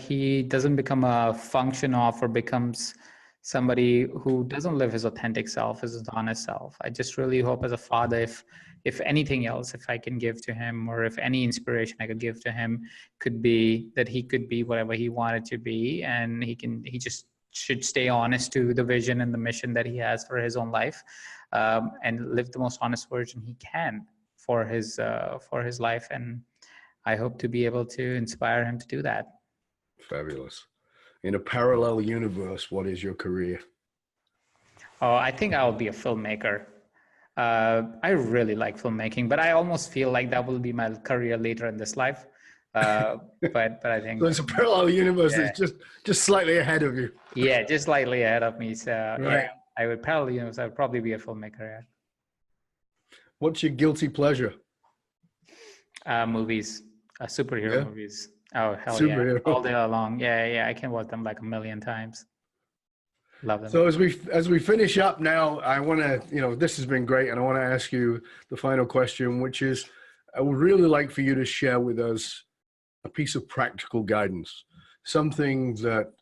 he doesn't become a function of, or becomes somebody who doesn't live his authentic self, his honest self. I just really hope as a father, if anything else, if I can give to him, or if any inspiration I could give to him, could be that he could be whatever he wanted to be, and he just should stay honest to the vision and the mission that he has for his own life, and live the most honest version he can for his life. And I hope to be able to inspire him to do that. Fabulous. In a parallel universe, what is your career? Oh, I think I'll be a filmmaker. I really like filmmaking, but I almost feel like that will be my career later in this life. But I think So it's a parallel universe yeah, that's just slightly ahead of you. yeah, just slightly ahead of me. So yeah, Right. I would probably, I would probably be a filmmaker. Yeah. What's your guilty pleasure? Movies, superhero Yeah. movies. Oh hell yeah, all Superhero. day long. Yeah, yeah, I can watch them like a million times. Love them. So as we finish up now, I want to, this has been great, and I want to ask you the final question, which is, I would really like for you to share with us a piece of practical guidance, something that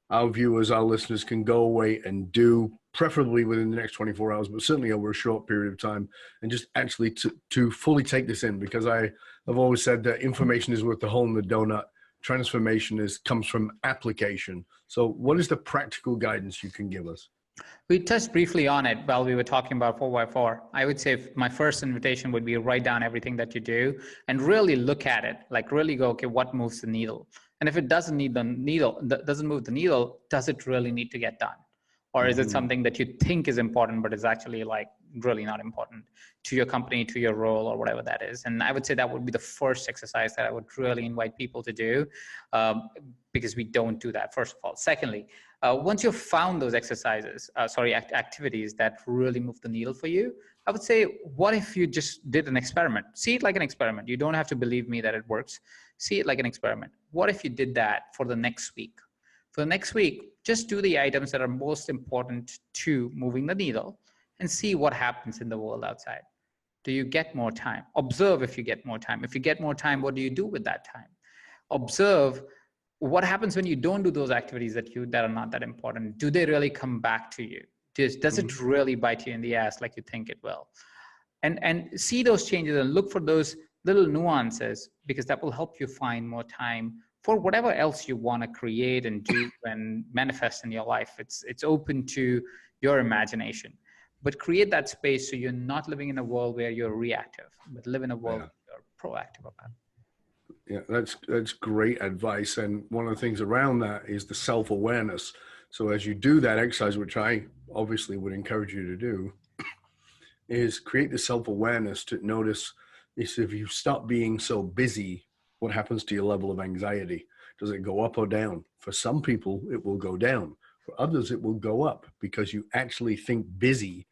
our viewers, our listeners can go away and do, preferably within the next 24 hours, but certainly over a short period of time, and just actually to fully take this in, because I've always said that information is worth the hole in the donut. Transformation comes from application. So what is the practical guidance you can give us? We touched briefly on it while we were talking about 4x4. I would say my first invitation would be write down everything that you do and really look at it, like really go, okay, what moves the needle? And if it doesn't move the needle, does it really need to get done? Or is it something that you think is important, but is actually like really not important to your company, to your role, or whatever that is? And I would say that would be the first exercise that I would really invite people to do, because we don't do that, first of all. Secondly, once you've found those activities that really move the needle for you, I would say, what if you just did an experiment? See it like an experiment. You don't have to believe me that it works. See it like an experiment. What if you did that for the next week? For the next week, just do the items that are most important to moving the needle and see what happens in the world outside. Do you get more time? Observe if you get more time. If you get more time, what do you do with that time? Observe what happens when you don't do those activities that are not that important. Do they really come back to you? Does it really bite you in the ass like you think it will? And see those changes and look for those little nuances, because that will help you find more time for whatever else you want to create and do and manifest in your life. It's open to your imagination, but create that space so you're not living in a world where you're reactive, but live in a world where you're proactive about it. Yeah, that's great advice. And one of the things around that is the self-awareness. So as you do that exercise, which I obviously would encourage you to do, is create the self-awareness to notice if you stop being so busy, what happens to your level of anxiety? Does it go up or down? For some people, it will go down. For others, it will go up, because you actually think busy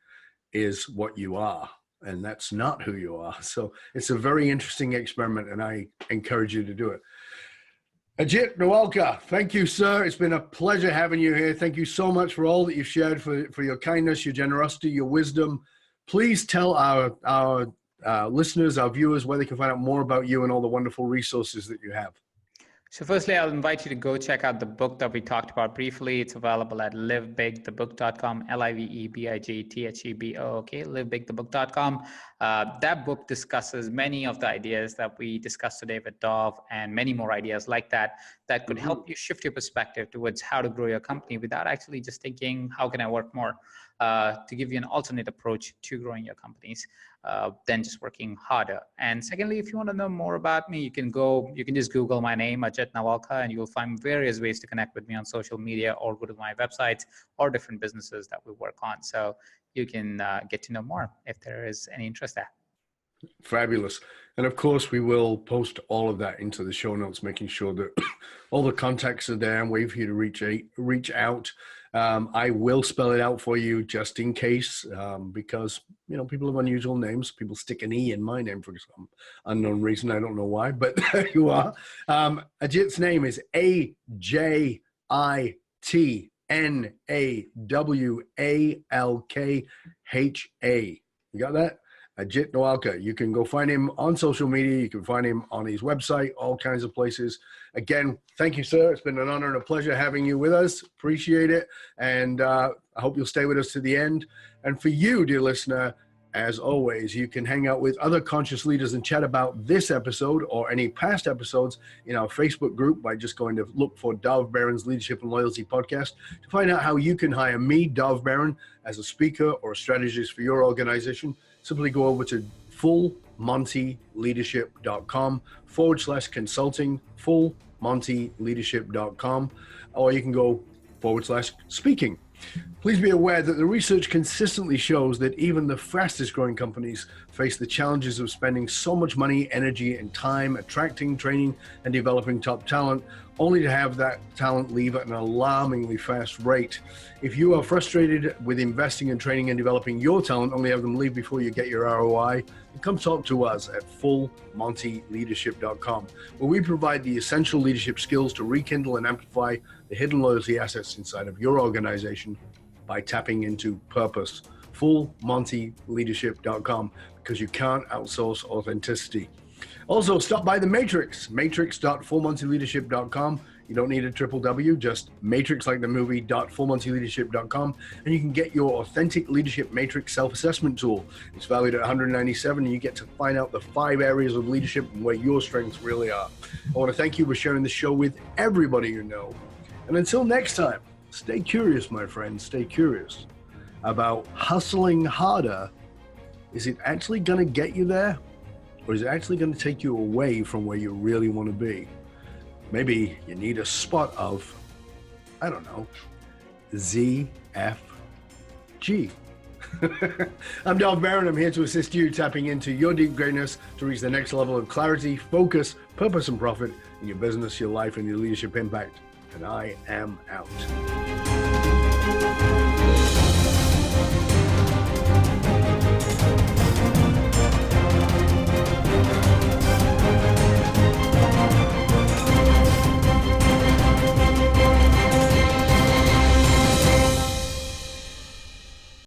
is what you are, and that's not who you are. So it's a very interesting experiment, and I encourage you to do it. Ajit Nawalkha, thank you, sir. It's been a pleasure having you here. Thank you so much for all that you've shared, for your kindness, your generosity, your wisdom. Please tell our listeners, our viewers, where they can find out more about you and all the wonderful resources that you have. So firstly, I'll invite you to go check out the book that we talked about briefly. It's available at livebigthebook.com, LIVEBIGTHEBOOK, livebigthebook.com. That book discusses many of the ideas that we discussed today with Dov, and many more ideas like that could help you shift your perspective towards how to grow your company without actually just thinking, how can I work more? To give you an alternate approach to growing your companies than just working harder. And secondly, if you want to know more about me, you can just Google my name, Ajit Nawalkha, and you will find various ways to connect with me on social media, or go to my websites or different businesses that we work on. So you can get to know more if there is any interest there. Fabulous. And of course, we will post all of that into the show notes, making sure that all the contacts are there and wait for you to reach out. I will spell it out for you just in case, because, people have unusual names. People stick an E in my name for some unknown reason. I don't know why, but there you are. Ajit's name is AJITNAWALKHA. You got that? Ajit Nawalkha. You can go find him on social media. You can find him on his website, all kinds of places. Again, thank you, sir. It's been an honor and a pleasure having you with us. Appreciate it. And I hope you'll stay with us to the end. And for you, dear listener, as always, you can hang out with other conscious leaders and chat about this episode or any past episodes in our Facebook group by just going to look for Dov Baron's Leadership and Loyalty Podcast to find out how you can hire me, Dov Baron, as a speaker or a strategist for your organization. Simply go over to fullmontyleadership.com/consulting, fullmontyleadership.com, or you can go /speaking Please be aware that the research consistently shows that even the fastest growing companies face the challenges of spending so much money, energy, and time attracting, training, and developing top talent, only to have that talent leave at an alarmingly fast rate. If you are frustrated with investing in training and developing your talent, only have them leave before you get your ROI, come talk to us at fullmontyleadership.com, where we provide the essential leadership skills to rekindle and amplify the hidden loyalty assets inside of your organization by tapping into purpose. fullmontyleadership.com, because you can't outsource authenticity. Also, stop by the Matrix, matrix.fullmontyleadership.com. You don't need a triple W, just matrix like the movie, .fullmontyleadership.com, and you can get your authentic leadership matrix self-assessment tool. It's valued at $197, and you get to find out the 5 areas of leadership and where your strengths really are. I want to thank you for sharing the show with everybody you know. And until next time, stay curious, my friends, stay curious about hustling harder. Is it actually going to get you there? Or is it actually going to take you away from where you really want to be? Maybe you need a spot of, I don't know, ZFG. I'm Dov Baron. I'm here to assist you tapping into your deep greatness to reach the next level of clarity, focus, purpose, and profit in your business, your life, and your leadership impact. And I am out.